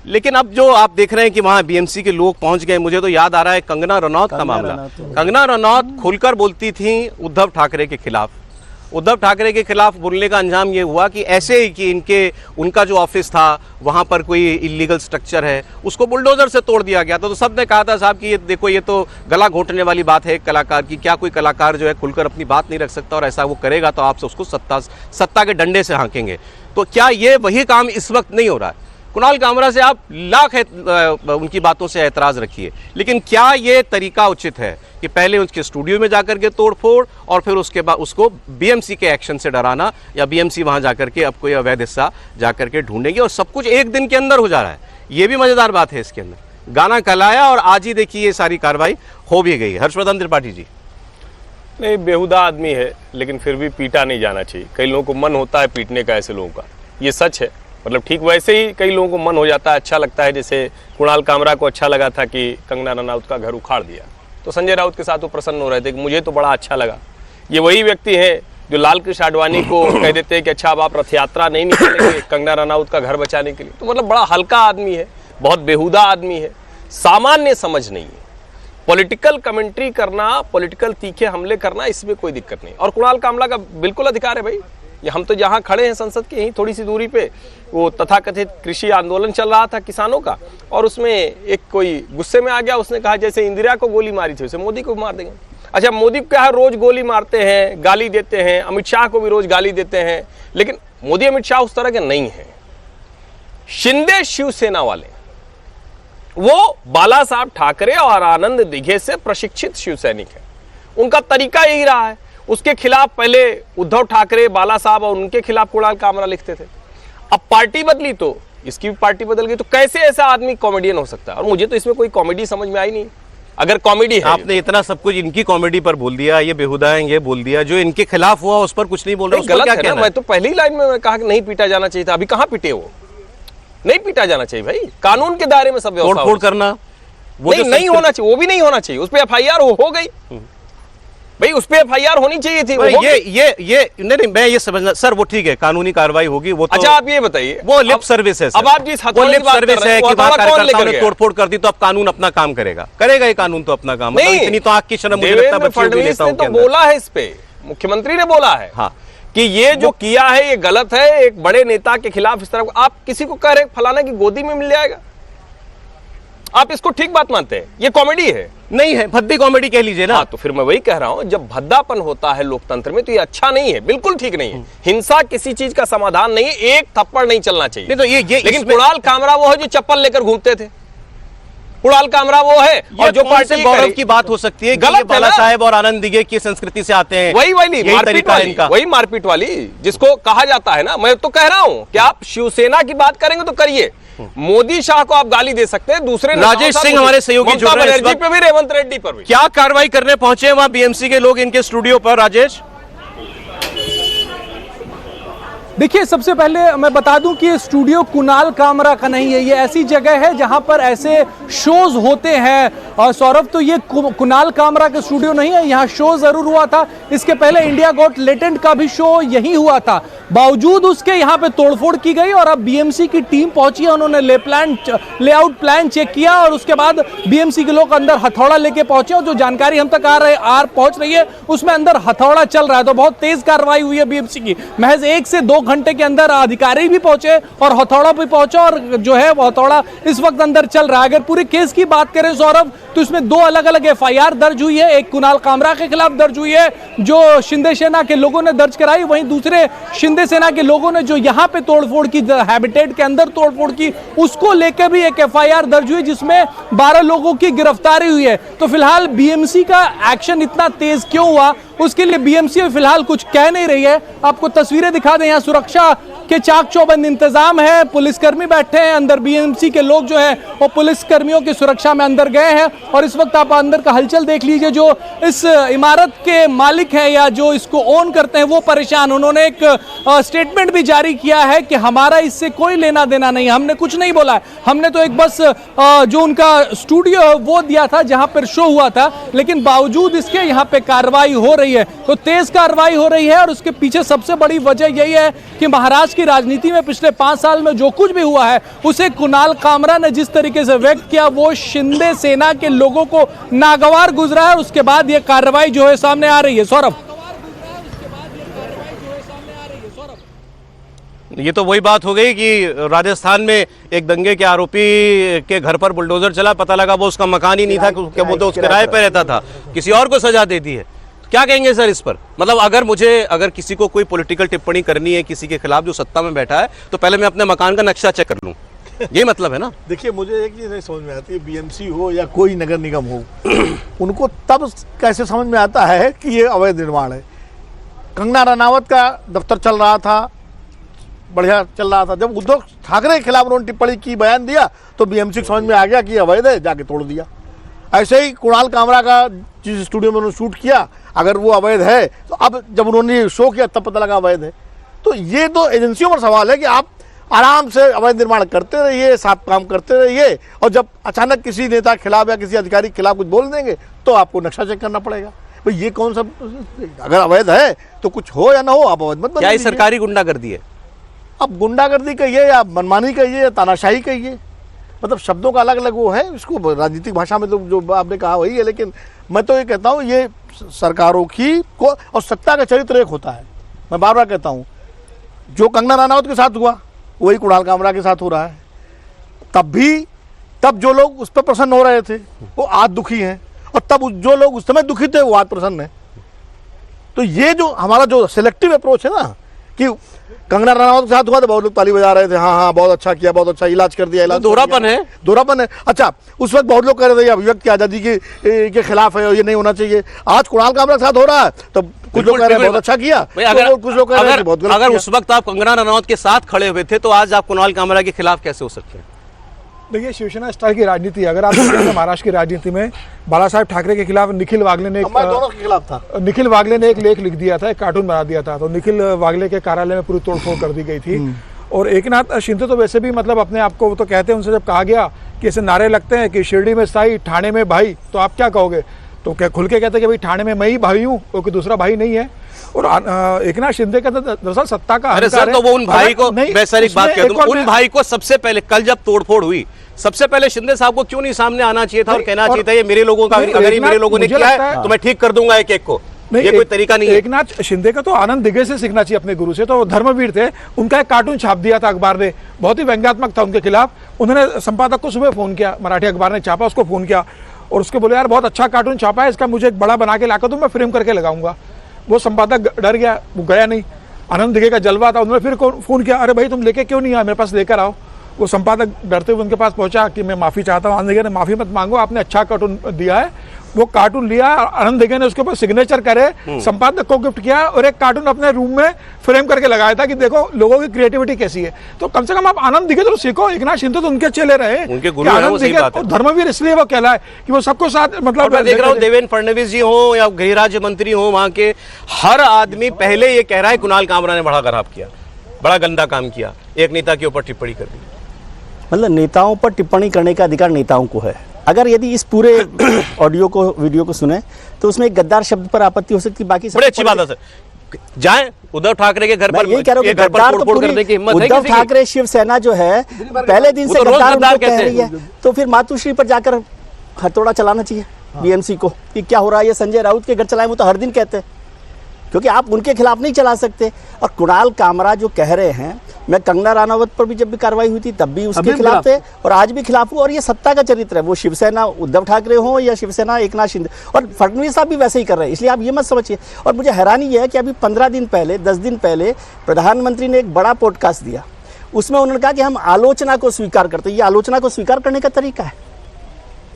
A: लेकिन अब जो आप देख रहे हैं कि वहां बीएमसी के लोग पहुंच गए, मुझे तो याद आ रहा है कंगना रनौत का मामला। कंगना रनौत खुलकर बोलती थी उद्धव ठाकरे के खिलाफ। उद्धव ठाकरे के खिलाफ बोलने का अंजाम ये हुआ कि ऐसे ही कि उनका जो ऑफिस था वहाँ पर कोई इलीगल स्ट्रक्चर है, उसको बुलडोजर से तोड़ दिया गया। तो सब ने कहा था साहब कि ये देखो, ये तो गला घोंटने वाली बात है एक कलाकार की। क्या कोई कलाकार जो है खुलकर अपनी बात नहीं रख सकता, और ऐसा वो करेगा तो आपसे उसको सत्ता के डंडे से हाँकेंगे। तो क्या ये वही काम इस वक्त नहीं हो रहा है? कुणाल कामरा से आप लाख उनकी बातों से ऐतराज रखिए, लेकिन क्या ये तरीका उचित है कि पहले उसके स्टूडियो में जाकर के तोड़फोड़ और फिर उसके बाद उसको बीएमसी के एक्शन से डराना, या बीएमसी वहां जाकर के अब कोई अवैध हिस्सा जाकर के ढूंढेंगे, और सब कुछ एक दिन के अंदर हो जा रहा है। ये भी मजेदार बात है इसके अंदर। गाना कल आया और आज ही देखिए ये सारी कार्रवाई हो भी गई। हर्षवर्धन त्रिपाठी जी।
F: नहीं, बेहुदा आदमी है, लेकिन फिर भी पीटा नहीं जाना चाहिए। कई लोगों को मन होता है पीटने का ऐसे लोगों का, ये सच है। मतलब ठीक वैसे ही कई लोगों को मन हो जाता है, अच्छा लगता है। जैसे कुणाल कामरा को अच्छा लगा था कि कंगना रनौत का घर उखाड़ दिया, तो संजय राउत के साथ वो प्रसन्न हो रहे थे कि मुझे तो बड़ा अच्छा लगा। ये वही व्यक्ति है जो लाल कृष्ण आडवाणी को कह देते हैं कि अच्छा अब आप रथ यात्रा नहीं निकालेंगे कंगना रनौत का घर बचाने के लिए। तो मतलब बड़ा हल्का आदमी है, बहुत बेहुदा आदमी है, सामान्य समझ नहीं है। पॉलिटिकल कमेंट्री करना, पॉलिटिकल तीखे हमले करना, इसमें कोई दिक्कत नहीं। और कुणाल कामरा का बिल्कुल अधिकार है भाई। ये हम तो जहाँ खड़े हैं संसद के यहीं थोड़ी सी दूरी पे, वो तथाकथित कृषि आंदोलन चल रहा था किसानों का, और उसमें एक कोई गुस्से में आ गया, उसने कहा जैसे इंदिरा को गोली मारी थी उसे मोदी को मार देंगे। अच्छा, मोदी को क्या है, रोज गोली मारते हैं, गाली देते हैं, अमित शाह को भी रोज गाली देते हैं, लेकिन मोदी अमित शाह उस तरह के नहीं है। शिंदे शिवसेना वाले, वो बाला साहब ठाकरे और आनंद दिघे से प्रशिक्षित शिवसैनिक है। उनका तरीका यही रहा है। उसके खिलाफ पहले उद्धव ठाकरे, बाला साहब और उनके खिलाफ कुणाल कामरा लिखते थे। अब पार्टी बदली तो इसकी भी पार्टी बदल गई, तो कैसे ऐसा आदमी कॉमेडियन हो सकता है? और मुझे तो इसमें कोई कॉमेडी समझ में आई नहीं। अगर कॉमेडी है,
A: आपने इतना सब कुछ इनकी कॉमेडी पर बोल दिया, ये बेहुदा है, ये बोल दिया, जो इनके खिलाफ हुआ उस पर कुछ नहीं बोल रहे,
F: गलत है ना। मैं तो पहली लाइन में कहा कि नहीं पीटा जाना चाहिए था, अभी कहां पीटे? वो नहीं पीटा जाना चाहिए भाई, कानून के दायरे में सब व्यवस्था
A: तोड़फोड़ करना वो
F: नहीं होना चाहिए, वो भी नहीं होना चाहिए। उस पर एफआईआर हो गई भाई, उस पे एफआईआर होनी चाहिए थी।
A: ये नहीं, मैं ये समझना सर, वो ठीक है, कानूनी कार्रवाई होगी वो तो।
F: अच्छा आप ये बताइए,
A: वो लिप सर्विस है सर।
F: अब आप जिस हथौड़े की बात कर रहे हैं,
A: कि वहां कार्यकर्ताओं ने तोड़फोड़ कर दी तो अब कानून अपना काम करेगा ये कानून तो अपना काम।
F: नहीं,
A: इतनी तो आग की शर्म मुझे लगता है बच्चों की नेताओं के अंदर।
F: बोला है इस पे, मुख्यमंत्री ने बोला है
A: हाँ
F: कि ये जो किया है ये गलत है। एक बड़े नेता के खिलाफ इस तरह आप किसी को कह रहे फलाना की गोदी में मिल जाएगा, आप इसको ठीक बात मानते हैं? ये कॉमेडी है?
A: नहीं है, भद्दी कॉमेडी कह लीजिए ना।
F: तो फिर मैं वही कह रहा हूं, जब भद्दापन होता है लोकतंत्र में तो ये अच्छा नहीं है, बिल्कुल ठीक नहीं है। हिंसा किसी चीज का समाधान नहीं है, एक थप्पड़ नहीं चलना चाहिए।
A: नहीं तो ये
F: लेकिन कुणाल कामरा वो है जो चप्पल लेकर घूमते थे, कुणाल कामरा वो है। और जो पार्टी
A: गौरव की बात हो सकती है, गलत बाला साहेब और आनंद दिघे की संस्कृति से आते हैं,
F: वही मारपीट वाली जिसको कहा जाता है ना। मैं तो कह रहा हूं कि आप शिवसेना की बात करेंगे तो करिए, मोदी शाह को आप गाली दे सकते हैं, दूसरे
A: राजेश सिंह हमारे सहयोगी जुड़ रहे हैं इस वक्त।
F: पे भी, रेवंत रेड्डी पर भी।
A: क्या कार्रवाई करने पहुंचे हैं वहां बीएमसी के लोग इनके स्टूडियो पर? राजेश
K: देखिए, सबसे पहले मैं बता दूं कि ये स्टूडियो कुणाल कामरा का नहीं है, ये ऐसी जगह है जहां पर ऐसे शोज होते हैं। और सौरभ, तो ये कुणाल कामरा का स्टूडियो नहीं है, यहाँ शो जरूर हुआ था। इसके पहले इंडिया गॉट लेटेंट का भी शो यही हुआ था, बावजूद उसके यहाँ पे तोड़फोड़ की गई और अब बीएमसी की टीम पहुंची है। उन्होंने लेआउट प्लान चेक किया और उसके बाद बीएमसी के लोग अंदर हथौड़ा लेके पहुंचे और जो जानकारी हम तक पहुंच रही है उसमें अंदर हथौड़ा चल रहा है। तो बहुत तेज कार्रवाई हुई है बीएमसी की। महज 1 से 2 घंटे के अंदर अधिकारी भी पहुंचे और हथौड़ा भी पहुंचा और जो है वो हथौड़ा इस वक्त अंदर चल रहा है। अगर पूरे केस की बात करें सौरभ, तो इसमें 2 अलग अलग एफआईआर दर्ज हुई है। एक कुणाल कामरा के खिलाफ दर्ज हुई है जो शिंदे सेना के लोगों ने दर्ज कराई, वहीं दूसरे शिंदे सेना के लोगों ने जो यहां पे तोड़फोड़ की, हैबिटेट के अंदर तोड़फोड़ की, उसको लेकर भी एक एफआईआर दर्ज हुई जिसमें 12 लोगों की गिरफ्तारी हुई है। तो फिलहाल बीएमसी का एक्शन इतना तेज क्यों हुआ, उसके लिए बीएमसी फिलहाल कुछ कह नहीं रही है। आपको तस्वीरें दिखा दें, यहाँ सुरक्षा के चाक चौबंद इंतजाम है, पुलिसकर्मी बैठे हैं अंदर। बीएमसी के लोग जो है वो पुलिसकर्मियों की सुरक्षा में अंदर गए हैं और इस वक्त आप अंदर का हलचल देख लीजिए। जो इस इमारत के मालिक हैं या जो इसको ओन करते हैं वो परेशान। उन्होंने एक स्टेटमेंट भी जारी किया है कि हमारा इससे कोई लेना देना नहीं, हमने कुछ नहीं बोला है, हमने तो एक बस जो उनका स्टूडियो है वो दिया था जहां पर शो हुआ था, लेकिन बावजूद इसके यहाँ पे कार्रवाई हो रही है। तो तेज कार्रवाई हो रही है और उसके पीछे सबसे बड़ी वजह यही है कि महाराष्ट्र की राजनीति में पिछले 5 साल में जो कुछ भी हुआ है उसे कुणाल कामरा ने जिस तरीके से व्यक्त किया वो शिंदे सेना के लोगों को नागवार गुजरा है। उसके बाद ये कार्रवाई जो है सामने आ रही है। सौरभ,
A: ये तो वही बात हो गई कि राजस्थान में एक दंगे के आरोपी के घर पर बुलडोजर चला, पता लगा वो उसका मकान ही नहीं था, क्या बोलते उस किराए पे रहता था, किसी और को सजा दे दी है। क्या कहेंगे सर इस पर? मतलब अगर किसी को कोई पॉलिटिकल टिप्पणी करनी है किसी के खिलाफ जो सत्ता में बैठा है तो पहले मैं अपने मकान का नक्शा चेक कर लूं, ये मतलब है ना?
H: देखिए, मुझे एक चीज नहीं समझ में आती है, बीएमसी हो या कोई नगर निगम हो, उनको तब कैसे समझ में आता है कि ये अवैध निर्माण है। कंगना रनावत का दफ्तर चल रहा था, बढ़िया चल रहा था, जब उद्धव ठाकरे के खिलाफ उन्होंने टिप्पणी की, बयान दिया, तो बीएमसी समझ में आ गया कि अवैध है, जाके तोड़ दिया। ऐसे ही कुणाल कामरा का जिस स्टूडियो में उन्होंने शूट किया, अगर वो अवैध है तो अब जब उन्होंने शो किया तब पता लगा अवैध है। तो ये तो एजेंसियों पर सवाल है कि आप आराम से अवैध निर्माण करते रहिए, साफ काम करते रहिए, और जब अचानक किसी नेता के खिलाफ या किसी अधिकारी के खिलाफ कुछ बोल देंगे तो आपको नक्शा चेक करना पड़ेगा। भाई ये कौन सा, अगर अवैध है तो कुछ हो या ना हो, आप अवैध मत
A: क्या सरकारी गुंडागर्दी है?
H: अब गुंडागर्दी कहिए या मनमानी कहिए या तानाशाही कहिए, मतलब शब्दों का अलग अलग वो है, इसको राजनीतिक भाषा में तो जो आपने कहा वही है। लेकिन मैं तो ये कहता हूँ ये सरकारों की को और सत्ता का चरित्र एक होता है। मैं बार बार कहता हूँ, जो कंगना रनावत के साथ हुआ वही कुणाल कामरा के साथ हो रहा है। तब जो लोग उस पर प्रसन्न हो रहे थे वो आज दुखी हैं, और तब जो लोग उस समय दुखी थे वो आज प्रसन्न हैं। तो ये जो हमारा जो सिलेक्टिव अप्रोच है ना, कि कंगना रनावत के साथ हुआ तो बहुत लोग ताली बजा रहे थे, हाँ हाँ बहुत अच्छा किया, बहुत अच्छा इलाज कर दिया, इलाज
A: दोहरापन है,
H: दोहरापन है। अच्छा, उस वक्त बहुत लोग कह रहे थे अभिव्यक्ति की आजादी के खिलाफ है, ये नहीं होना चाहिए। आज कुणाल कामरा के साथ हो रहा है तो कुछ लोग कह रहे हैं बहुत अच्छा किया, कुछ लोग कह रहे हैं बहुत गलत
A: अगर
H: किया।
A: उस वक्त आप कंगना रनौत के साथ खड़े हुए थे तो आज आप कुणाल कामरा के खिलाफ कैसे हो सकते हैं?
I: देखिए, शिवसेना स्टाइल की राजनीति, अगर आप देखें महाराष्ट्र की राजनीति में बाला साहेब ठाकरे के खिलाफ निखिल वागले ने
H: दोनों के खिलाफ था।
I: निखिल वागले ने एक लेख लिख दिया था, एक कार्टून बना दिया था, तो निखिल वागले के कार्यालय में पूरी तोड़फोड़ कर दी गई थी। और एकनाथ शिंदे तो वैसे भी मतलब अपने आप को, वो तो कहते हैं, उनसे जब कहा गया कि ऐसे नारे लगते हैं कि शिरडी में साई, ठाणे में भाई, तो आप क्या कहोगे, तो क्या खुल के कहते हैं कि भाई ठाणे में मैं ही भाई हूँ, कोई दूसरा भाई नहीं है। और एकनाथ शिंदे का दरअसल सत्ता का
A: अरे सर, तो वो उन भाई को, मैं सर एक बात कह दूं, उन भाई को सबसे पहले कल जब तोड़फोड़ हुई, सबसे पहले शिंदे साहब को क्यों नहीं सामने आना चाहिए था और कहना चाहिए था ये मेरे लोगों का, अगर ये मेरे लोगों ने किया है तो मैं ठीक कर दूंगा एक एक को। ये कोई तरीका नहीं है।
I: एकनाथ शिंदे का तो आनंद दिघे से सीखना चाहिए, अपने गुरु से। तो धर्मवीर थे, उनका एक कार्टून छाप दिया था अखबार ने, बहुत ही व्यंग्यात्मक था उनके खिलाफ। उन्होंने संपादक को सुबह फोन किया, मराठी अखबार ने छापा, उसको फोन किया और उसको बोले यार बहुत अच्छा कार्टून छापा है, इसका मुझे एक बड़ा बना के लाकर दो, मैं फ्रेम करके लगाऊंगा। वो संपादक डर गया, वो गया नहीं। आनंद दिघे का जलवा था, उन्होंने फिर फोन किया, अरे भाई तुम लेके क्यों नहीं आए, मेरे पास लेकर आओ। वो संपादक डरते हुए उनके पास पहुंचा कि मैं माफी चाहता हूँ। आनंद दिघे ने माफी मत मांगो, आपने अच्छा कार्टून दिया है। वो कार्टून लिया, आनंद दिघे ने उसके ऊपर सिग्नेचर करे, संपादक को गिफ्ट किया और एक कार्टून अपने रूम में फ्रेम करके लगाया था कि देखो लोगों की क्रिएटिविटी कैसी है। तो कम से कम आप आनंद दिघे तो सीखो, एकनाथ शिंदे तो उनके चले रहे,
A: उनके गुरु हैं, वो सही बात है।
I: धर्मवीर इसलिए वो कहला है कि वो सबको साथ, मतलब
A: मैं देख रहा हूँ देवेंद्र फडणवीस जी हो या गृह राज्य मंत्री हो, वहां के हर आदमी पहले ये कह रहा है कुणाल कामरा ने बड़ा खराब किया, बड़ा गंदा काम किया, एक नेता के ऊपर टिप्पणी कर दी।
G: मतलब नेताओं पर टिप्पणी करने का अधिकार नेताओं को है। अगर यदि इस पूरे ऑडियो को, वीडियो को सुने तो उसमें एक गद्दार शब्द पर आपत्ति हो सकती है, बाकी
A: बड़ी अच्छी बात है सर, जाए उद्धव ठाकरे के घर पर,
G: ये कह रहा हूं,
A: गद्दार तो करने की हिम्मत है
G: उद्धव ठाकरे शिवसेना जो है पहले दिन से गद्दार उनको कह रही है, तो फिर मातुश्री पर जाकर हथौड़ा चलाना चाहिए बीएमसी को कि क्या हो रहा है, ये संजय राउत के घर चलाए, वो तो हर दिन कहते हैं, क्योंकि आप उनके खिलाफ नहीं चला सकते। और कुणाल कामरा जो कह रहे हैं, मैं कंगना रनावत पर भी जब भी कार्रवाई हुई थी तब भी उसके खिलाफ थे और आज भी खिलाफ हूँ। और ये सत्ता का चरित्र है, वो शिवसेना उद्धव ठाकरे हो या शिवसेना एकनाथ शिंदे, और फडणवीस साहब भी वैसे ही कर रहे हैं, इसलिए आप ये मत समझिए। और मुझे हैरानी यह है कि अभी 15 दिन पहले, 10 दिन पहले प्रधानमंत्री ने एक बड़ा पॉडकास्ट दिया, उसमें उन्होंने कहा कि हम आलोचना को स्वीकार करते हैं। ये आलोचना को स्वीकार करने का तरीका है,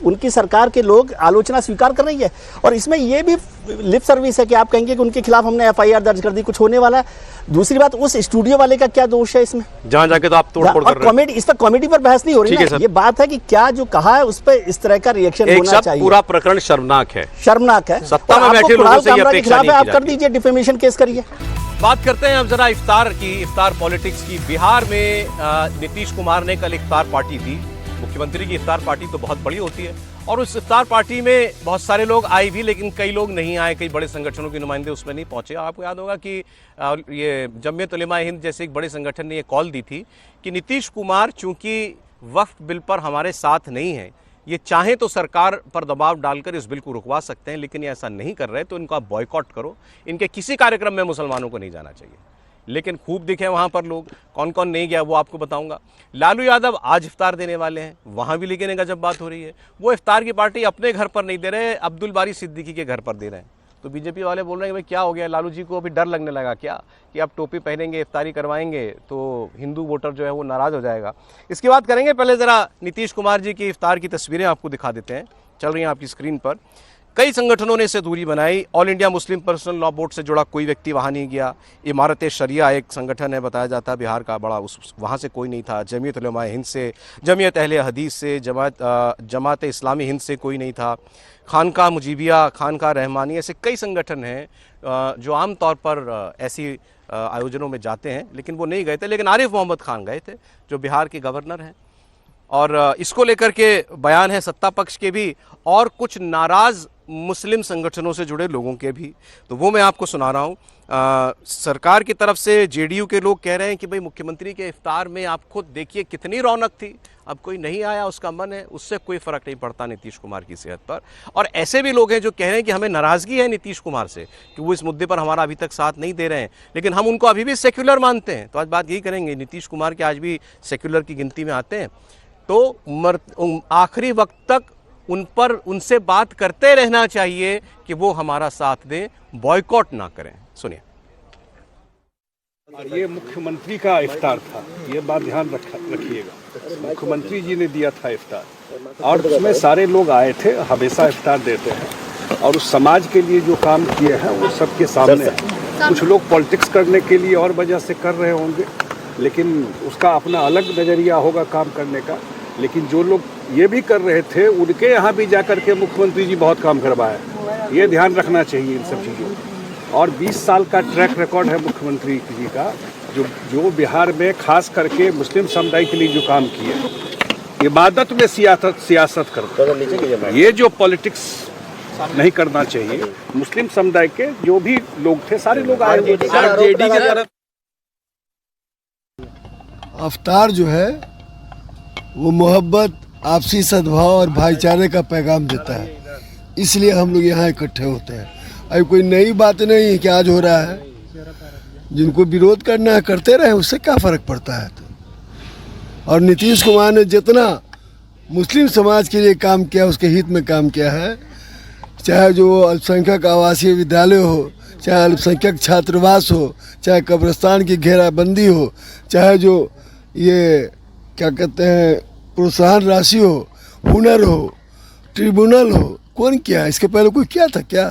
G: उनकी सरकार के लोग आलोचना स्वीकार कर रही है। और इसमें यह भी लिप सर्विस है कि आप कहेंगे कि उनके खिलाफ हमने एफआईआर दर्ज कर दी, कुछ होने वाला है। दूसरी बात, उस स्टूडियो वाले का क्या दोष है इसमें,
A: जहां जाके तो आप तोड़फोड़ कर रहे हैं।
G: कॉमेडी, इस पर कॉमेडी पर बहस नहीं हो रही है। ये बात है कि क्या जो कहा है उस पर इस तरह का रिएक्शन होना चाहिए।
A: पूरा प्रकरण शर्मनाक है,
G: शर्मनाक है।
A: सत्ता में बैठे लोगों से ये अपेक्षा नहीं की
G: आप कर दीजिए, डिफेमेशन केस करिए।
A: बात करते हैं अब जरा इफ्तार की, इफ्तार पॉलिटिक्स की। बिहार में नीतीश कुमार ने कल इफ्तार पार्टी दी। मुख्यमंत्री की इफ्तार पार्टी तो बहुत बड़ी होती है और उस इफ्तार पार्टी में बहुत सारे लोग आए भी, लेकिन कई लोग नहीं आए, कई बड़े संगठनों के नुमाइंदे उसमें नहीं पहुंचे। आपको याद होगा कि ये जमीयत उलेमा हिंद जैसे एक बड़े संगठन ने ये कॉल दी थी कि नीतीश कुमार चूंकि वक्फ बिल पर हमारे साथ नहीं है, ये चाहें तो सरकार पर दबाव डालकर इस बिल को रुकवा सकते हैं, लेकिन ये ऐसा नहीं कर रहे तो इनका बॉयकॉट करो, इनके किसी कार्यक्रम में मुसलमानों को नहीं जाना चाहिए। लेकिन खूब दिखे वहां पर लोग, कौन कौन नहीं गया वो आपको बताऊंगा। लालू यादव आज इफ्तार देने वाले हैं, वहां भी लेकिन गजब बात हो रही है, वो इफ्तार की पार्टी अपने घर पर नहीं दे रहे, अब्दुल बारी सिद्दीकी के घर पर दे रहे हैं। तो बीजेपी वाले बोल रहे हैं भाई क्या हो गया, लालू जी को अभी डर लगने लगा क्या कि आप टोपी पहनेंगे, इफ्तारी करवाएंगे तो हिंदू वोटर जो है वो नाराज हो जाएगा। इसकी बात करेंगे, पहले जरा नीतीश कुमार जी की इफ्तार की तस्वीरें आपको दिखा देते हैं, चल रही हैं आपकी स्क्रीन पर। कई संगठनों ने इससे दूरी बनाई। All India Muslim personal law board से जुड़ा कोई व्यक्ति वहाँ नहीं गया। इमारत शरिया एक संगठन है, बताया जाता है बिहार का बड़ा, वहाँ से कोई नहीं था। जमीयत उलेमा हिंद से, जमीयत अहले हदीस से, जमात इस्लामी हिंद से कोई नहीं था। खानका मुजीबिया, खानका रहमानी, ऐसे कई संगठन हैं जो आम तौर पर ऐसी आयोजनों में जाते हैं, लेकिन वो नहीं गए थे। लेकिन आरिफ मोहम्मद खान गए थे जो बिहार के गवर्नर हैं, और इसको लेकर के बयान है सत्ता पक्ष के भी और कुछ नाराज मुस्लिम संगठनों से जुड़े लोगों के भी। तो वो मैं आपको सुना रहा हूँ। सरकार की तरफ से जेडीयू के लोग कह रहे हैं कि भाई मुख्यमंत्री के इफ्तार में आप खुद देखिए कितनी रौनक थी, अब कोई नहीं आया उसका मन है, उससे कोई फर्क नहीं पड़ता नीतीश कुमार की सेहत पर। और ऐसे भी लोग हैं जो कह रहे हैं कि हमें नाराजगी है नीतीश कुमार से कि वो इस मुद्दे पर हमारा अभी तक साथ नहीं दे रहे हैं, लेकिन हम उनको अभी भी सेक्युलर मानते हैं। तो आज बात यही करेंगे, नीतीश कुमार के आज भी सेक्युलर की गिनती में आते हैं, तो आखिरी वक्त तक उनसे बात करते रहना चाहिए कि वो हमारा साथ दें, बॉयकॉट ना करें। सुनिए।
L: ये मुख्यमंत्री का इफ्तार था, ये बात ध्यान रखिएगा। मुख्यमंत्री जी ने दिया था इफ्तार और उसमें सारे लोग आए थे, हमेशा इफ्तार देते हैं और उस समाज के लिए जो काम किए हैं वो सबके सामने है। कुछ लोग पॉलिटिक्स करने के लिए और वजह से कर रहे होंगे, लेकिन उसका अपना अलग नज़रिया होगा काम करने का। लेकिन जो लोग ये भी कर रहे थे उनके यहाँ भी जाकर के मुख्यमंत्री जी बहुत काम करवाए, ये ध्यान रखना चाहिए इन सब चीज़ों। और 20 साल का ट्रैक रिकॉर्ड है मुख्यमंत्री जी का, जो बिहार में खास करके मुस्लिम समुदाय के लिए जो काम किए, इबादत में सियासत करते, ये जो पॉलिटिक्स नहीं करना चाहिए। मुस्लिम समुदाय के जो भी लोग थे सारे लोग आए हुए थे।
M: अफ्तार जो है वो मोहब्बत, आपसी सद्भाव और भाईचारे का पैगाम देता है, इसलिए हम लोग यहाँ इकट्ठे होते हैं। अभी कोई नई बात नहीं है कि आज हो रहा है, जिनको विरोध करना है करते रहे, उससे क्या फ़र्क पड़ता है। और नीतीश कुमार ने जितना मुस्लिम समाज के लिए काम किया, उसके हित में काम किया है, चाहे जो अल्पसंख्यक आवासीय विद्यालय हो, चाहे अल्पसंख्यक छात्रावास हो, चाहे कब्रिस्तान की घेराबंदी हो, चाहे जो ये क्या कहते हैं प्रोत्साहन राशि हो, हुनर हो, ट्रिब्यूनल हो, कौन किया? इसके पहले कोई किया था क्या?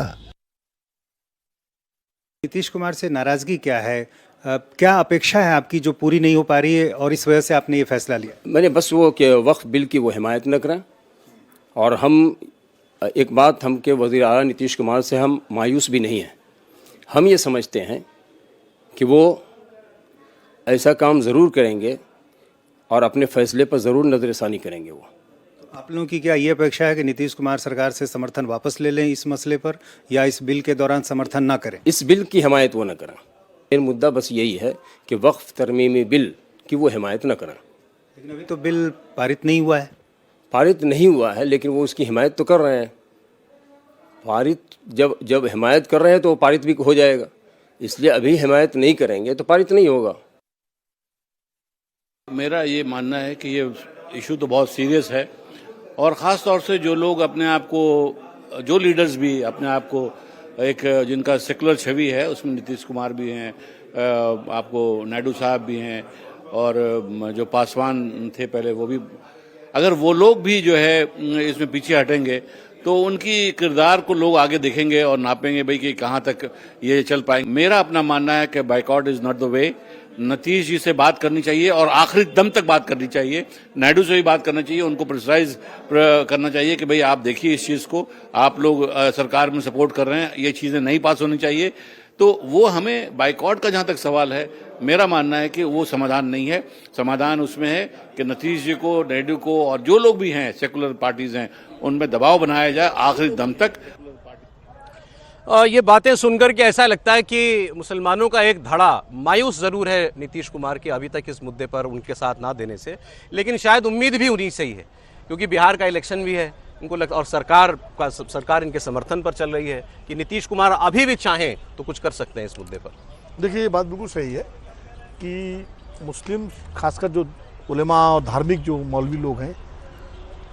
N: नीतीश कुमार से नाराजगी क्या है? क्या अपेक्षा है आपकी जो पूरी नहीं हो पा रही है और इस वजह से आपने ये फैसला लिया?
F: मैंने बस वो कि वक्फ बिल की वो हिमायत न करें। और हम एक बात, हम के वज़ीर आला नीतीश कुमार से हम मायूस भी नहीं हैं। हम ये समझते हैं कि वो ऐसा काम ज़रूर करेंगे और अपने फैसले पर ज़रूर नज़रसानी करेंगे। वो
N: आप लोगों की क्या ये अपेक्षा है कि नीतीश कुमार सरकार से समर्थन वापस ले लें इस मसले पर, या इस बिल के दौरान समर्थन ना करें?
F: इस बिल की हिमायत वो न करें। मेरा मुद्दा बस यही है कि वक्फ तरमीमी बिल की वो हिमायत न करें।
N: लेकिन अभी तो बिल पारित नहीं हुआ है।
F: पारित नहीं हुआ है, लेकिन वो उसकी हिमायत तो कर रहे हैं। पारित जब हिमायत कर रहे हैं तो वो पारित भी हो जाएगा, इसलिए अभी हिमायत नहीं करेंगे तो पारित नहीं होगा।
O: मेरा ये मानना है कि ये इशू तो बहुत सीरियस है और ख़ास तौर से जो लोग अपने आप को, जो लीडर्स भी अपने आप को एक जिनका सेकुलर छवि है, उसमें नीतीश कुमार भी हैं, आपको नायडू साहब भी हैं और जो पासवान थे पहले वो भी, अगर वो लोग भी जो है इसमें पीछे हटेंगे तो उनकी किरदार को लोग आगे देखेंगे और नापेंगे भाई कि कहाँ तक ये चल पाएंगे। मेरा अपना मानना है कि boycott is not the way. Nitish ji से बात करनी चाहिए और आखिरी दम तक बात करनी चाहिए। नायडू से भी बात करना चाहिए, उनको प्रेशराइज करना चाहिए कि भाई आप देखिए इस चीज़ को, आप लोग सरकार में सपोर्ट कर रहे हैं, ये चीज़ें नहीं पास होनी चाहिए। तो वो हमें बाइकआउट का जहाँ तक सवाल है, मेरा मानना है कि वो समाधान नहीं है। समाधान उसमें है कि नीतीश जी को, नायडू को और जो लोग भी हैं सेकुलर पार्टीज हैं, उनमें दबाव बनाया जाए आखिरी दम तक।
A: ये बातें सुनकर के ऐसा लगता है कि मुसलमानों का एक धड़ा मायूस ज़रूर है नीतीश कुमार के अभी तक इस मुद्दे पर उनके साथ ना देने से, लेकिन शायद उम्मीद भी उन्हीं से ही है, क्योंकि बिहार का इलेक्शन भी है उनको और सरकार इनके समर्थन पर चल रही है कि नीतीश कुमार अभी भी चाहें तो कुछ कर सकते हैं इस मुद्दे पर।
H: देखिए ये बात बिल्कुल सही है कि मुस्लिम खासकर जो उलेमा और धार्मिक जो मौलवी लोग हैं,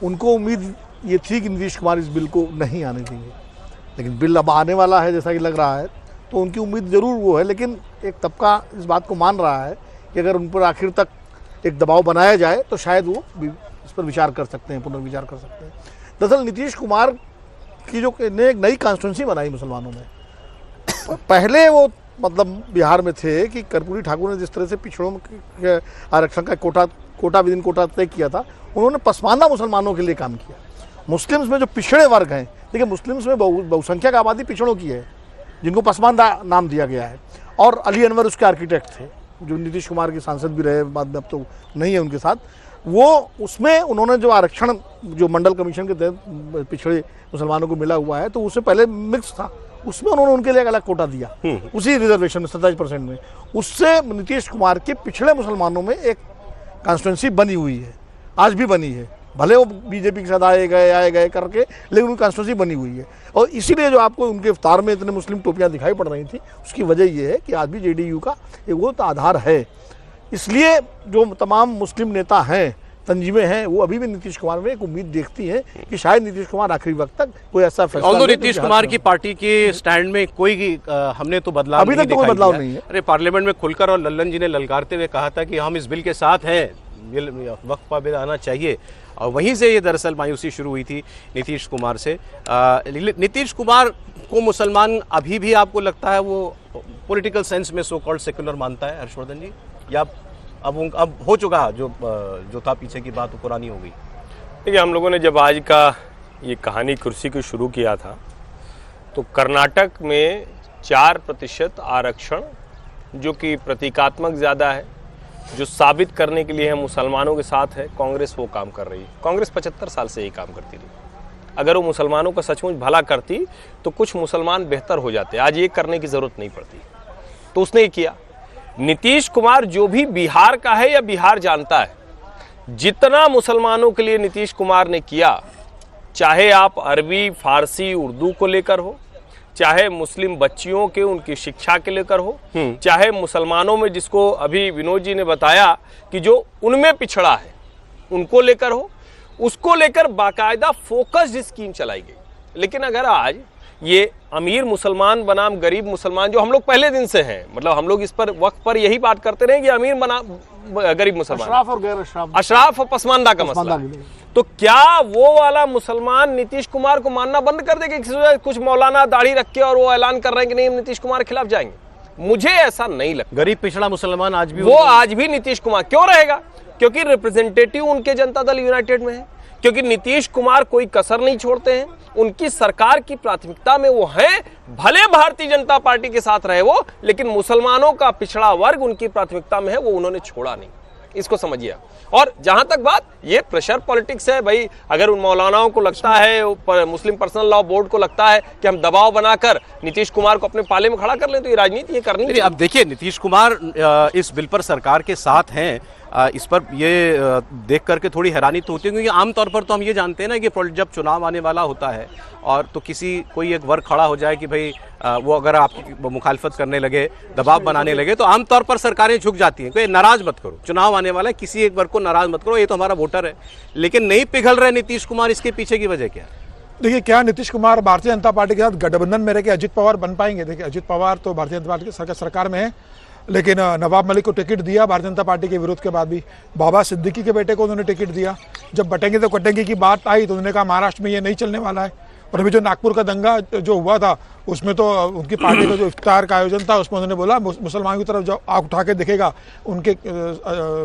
H: उनको उम्मीद ये थी कि नीतीश कुमार इस बिल को नहीं आने देंगे, लेकिन बिल अब आने वाला है जैसा कि लग रहा है, तो उनकी उम्मीद ज़रूर वो है। लेकिन एक तबका इस बात को मान रहा है कि अगर उन पर आखिर तक एक दबाव बनाया जाए तो शायद वो इस पर विचार कर सकते हैं, पुनर्विचार कर सकते हैं। दरअसल नीतीश कुमार की जो ने एक नई कॉन्स्टिट्यूंसी बनाई मुसलमानों में, पहले वो मतलब बिहार में थे कि कर्पूरी ठाकुर ने जिस तरह से पिछड़ों के आरक्षण का कोटा विदिन कोटा तय किया था, उन्होंने पसमानदा मुसलमानों के लिए काम किया। मुस्लिम्स में जो पिछड़े वर्ग हैं, देखिए मुस्लिम्स में बहुसंख्यक आबादी पिछड़ों की है, जिनको पसमानदा नाम दिया गया है, और अली अनवर उसके आर्किटेक्ट थे, जो नीतीश कुमार के सांसद भी रहे, बाद में अब तो नहीं है उनके साथ। वो उसमें उन्होंने जो आरक्षण जो मंडल कमीशन के तहत पिछड़े मुसलमानों को मिला हुआ है, तो उससे पहले मिक्स था, उसमें उन्होंने उनके लिए एक अलग कोटा दिया, उसी रिजर्वेशन में 27% में। उससे नीतीश कुमार के पिछड़े मुसलमानों में एक कॉन्स्टिट्यूंसी बनी हुई है, आज भी बनी है, भले वो बीजेपी के साथ आए गए करके, लेकिन उनकी कॉन्स्टिट्यूंसी बनी हुई है। और इसीलिए जो आपको उनके इफ्तार में इतने मुस्लिम टोपियां दिखाई पड़ रही थी, उसकी वजह ये है कि आज भी जेडीयू का एक वो आधार है। इसलिए जो तमाम मुस्लिम नेता हैं तंजीमें हैं वो अभी भी नीतीश कुमार में एक उम्मीद देखती हैं कि शायद नीतीश कुमार आखिरी वक्त तक कोई ऐसा फैसला
A: ऑल्दो
H: ले
A: नीतीश कुमार की पार्टी के स्टैंड में कोई हमने तो बदलाव
H: अभी तक तो कोई बदलाव नहीं है।
A: अरे पार्लियामेंट में खुलकर और लल्लन जी ने ललकारते हुए कहा था कि हम इस बिल के साथ हैं, वक्फ बिल आना चाहिए, और वहीं से ये दरअसल मायूसी शुरू हुई थी नीतीश कुमार से। नीतीश कुमार को मुसलमान अभी भी आपको लगता है वो पॉलिटिकल सेंस में सो कॉल्ड सेक्युलर मानता है हर्षवर्धन जी, या अब हो चुका जो था पीछे की बात वो पुरानी हो गई?
F: देखिए, हम लोगों ने जब आज का ये कहानी कुर्सी को शुरू किया था तो कर्नाटक में 4% आरक्षण, जो कि प्रतीकात्मक ज़्यादा है, जो साबित करने के लिए हम मुसलमानों के साथ है, कांग्रेस वो काम कर रही है। कांग्रेस 75 साल से यही काम करती रही। अगर वो मुसलमानों का सचमुच भला करती तो कुछ मुसलमान बेहतर हो जाते, आज ये करने की ज़रूरत नहीं पड़ती, तो उसने ये किया। नीतीश कुमार जो भी बिहार का है या बिहार जानता है, जितना मुसलमानों के लिए नीतीश कुमार ने किया, चाहे आप अरबी, फारसी, उर्दू को लेकर हो, चाहे मुस्लिम बच्चियों के उनकी शिक्षा के लेकर हो, चाहे मुसलमानों में जिसको अभी विनोद जी ने बताया कि जो उनमें पिछड़ा है उनको लेकर हो, उसको लेकर बाकायदा फोकस्ड स्कीम चलाई गई। लेकिन अगर आज ये अमीर मुसलमान बनाम गरीब मुसलमान, जो हम लोग पहले दिन से हैं, मतलब हम लोग इस पर वक्त पर यही बात करते रहे कि अमीर बनाम गरीब मुसलमान,
H: अशराफ और गैर अशराफ,
F: अशराफ और पसमानदा का मसला, तो क्या वो वाला मुसलमान नीतीश कुमार को मानना बंद कर देगा? कुछ मौलाना दाढ़ी रख के और वो ऐलान कर रहे हैं कि नहीं हम नीतीश कुमार के खिलाफ जाएंगे, मुझे ऐसा नहीं लगता।
A: गरीब पिछड़ा मुसलमान आज भी,
F: वो आज भी नीतीश कुमार क्यों रहेगा? क्योंकि रिप्रेजेंटेटिव उनके जनता दल यूनाइटेड में है, क्योंकि नीतीश कुमार कोई कसर नहीं छोड़ते हैं, उनकी सरकार की प्राथमिकता में वो हैं। भले भारतीय जनता पार्टी के साथ रहे वो, लेकिन मुसलमानों का पिछड़ा वर्ग उनकी प्राथमिकता में है, वो उन्होंने छोड़ा नहीं, इसको समझिए। और जहां तक बात ये प्रेशर पॉलिटिक्स है भाई, अगर उन मौलानाओं को लगता है, मुस्लिम पर्सनल लॉ बोर्ड को लगता है कि हम दबाव बनाकर नीतीश कुमार को अपने पाले में खड़ा कर लें, तो ये राजनीति ये करनी चाहिए।
A: अब देखिए, नीतीश कुमार इस बिल पर सरकार के साथ हैं, इस पर ये देख करके थोड़ी हैरानी तो होती है, क्योंकि आमतौर पर तो हम ये जानते हैं ना कि जब चुनाव आने वाला होता है और तो कोई एक वर्ग खड़ा हो जाए कि भाई वो अगर आपकी मुखालफत करने लगे, दबाव बनाने लगे, तो आमतौर पर सरकारें झुक जाती हैं, कोई नाराज मत करो, चुनाव आने वाला है, किसी एक वर्ग को नाराज मत करो, ये तो हमारा वोटर है। लेकिन नहीं पिघल रहे नीतीश कुमार, इसके पीछे की वजह क्या है?
I: देखिए, क्या नीतीश कुमार भारतीय जनता पार्टी के साथ गठबंधन में रह के अजित पवार बन पाएंगे? देखिए, अजित पवार तो भारतीय जनता पार्टी की सरकार में है, लेकिन नवाब मलिक को टिकट दिया भारतीय जनता पार्टी के विरोध के बाद भी। बाबा सिद्दीकी के बेटे को उन्होंने टिकट दिया। जब बटेंगे तो कटेंगे की बात आई तो उन्होंने कहा महाराष्ट्र में ये नहीं चलने वाला है। और अभी जो नागपुर का दंगा जो हुआ था, उसमें तो उनकी पार्टी का जो इफ्तार का आयोजन था, उसमें उन्होंने बोला मुसलमानों की तरफ जो आँख उठा के दिखेगा उनके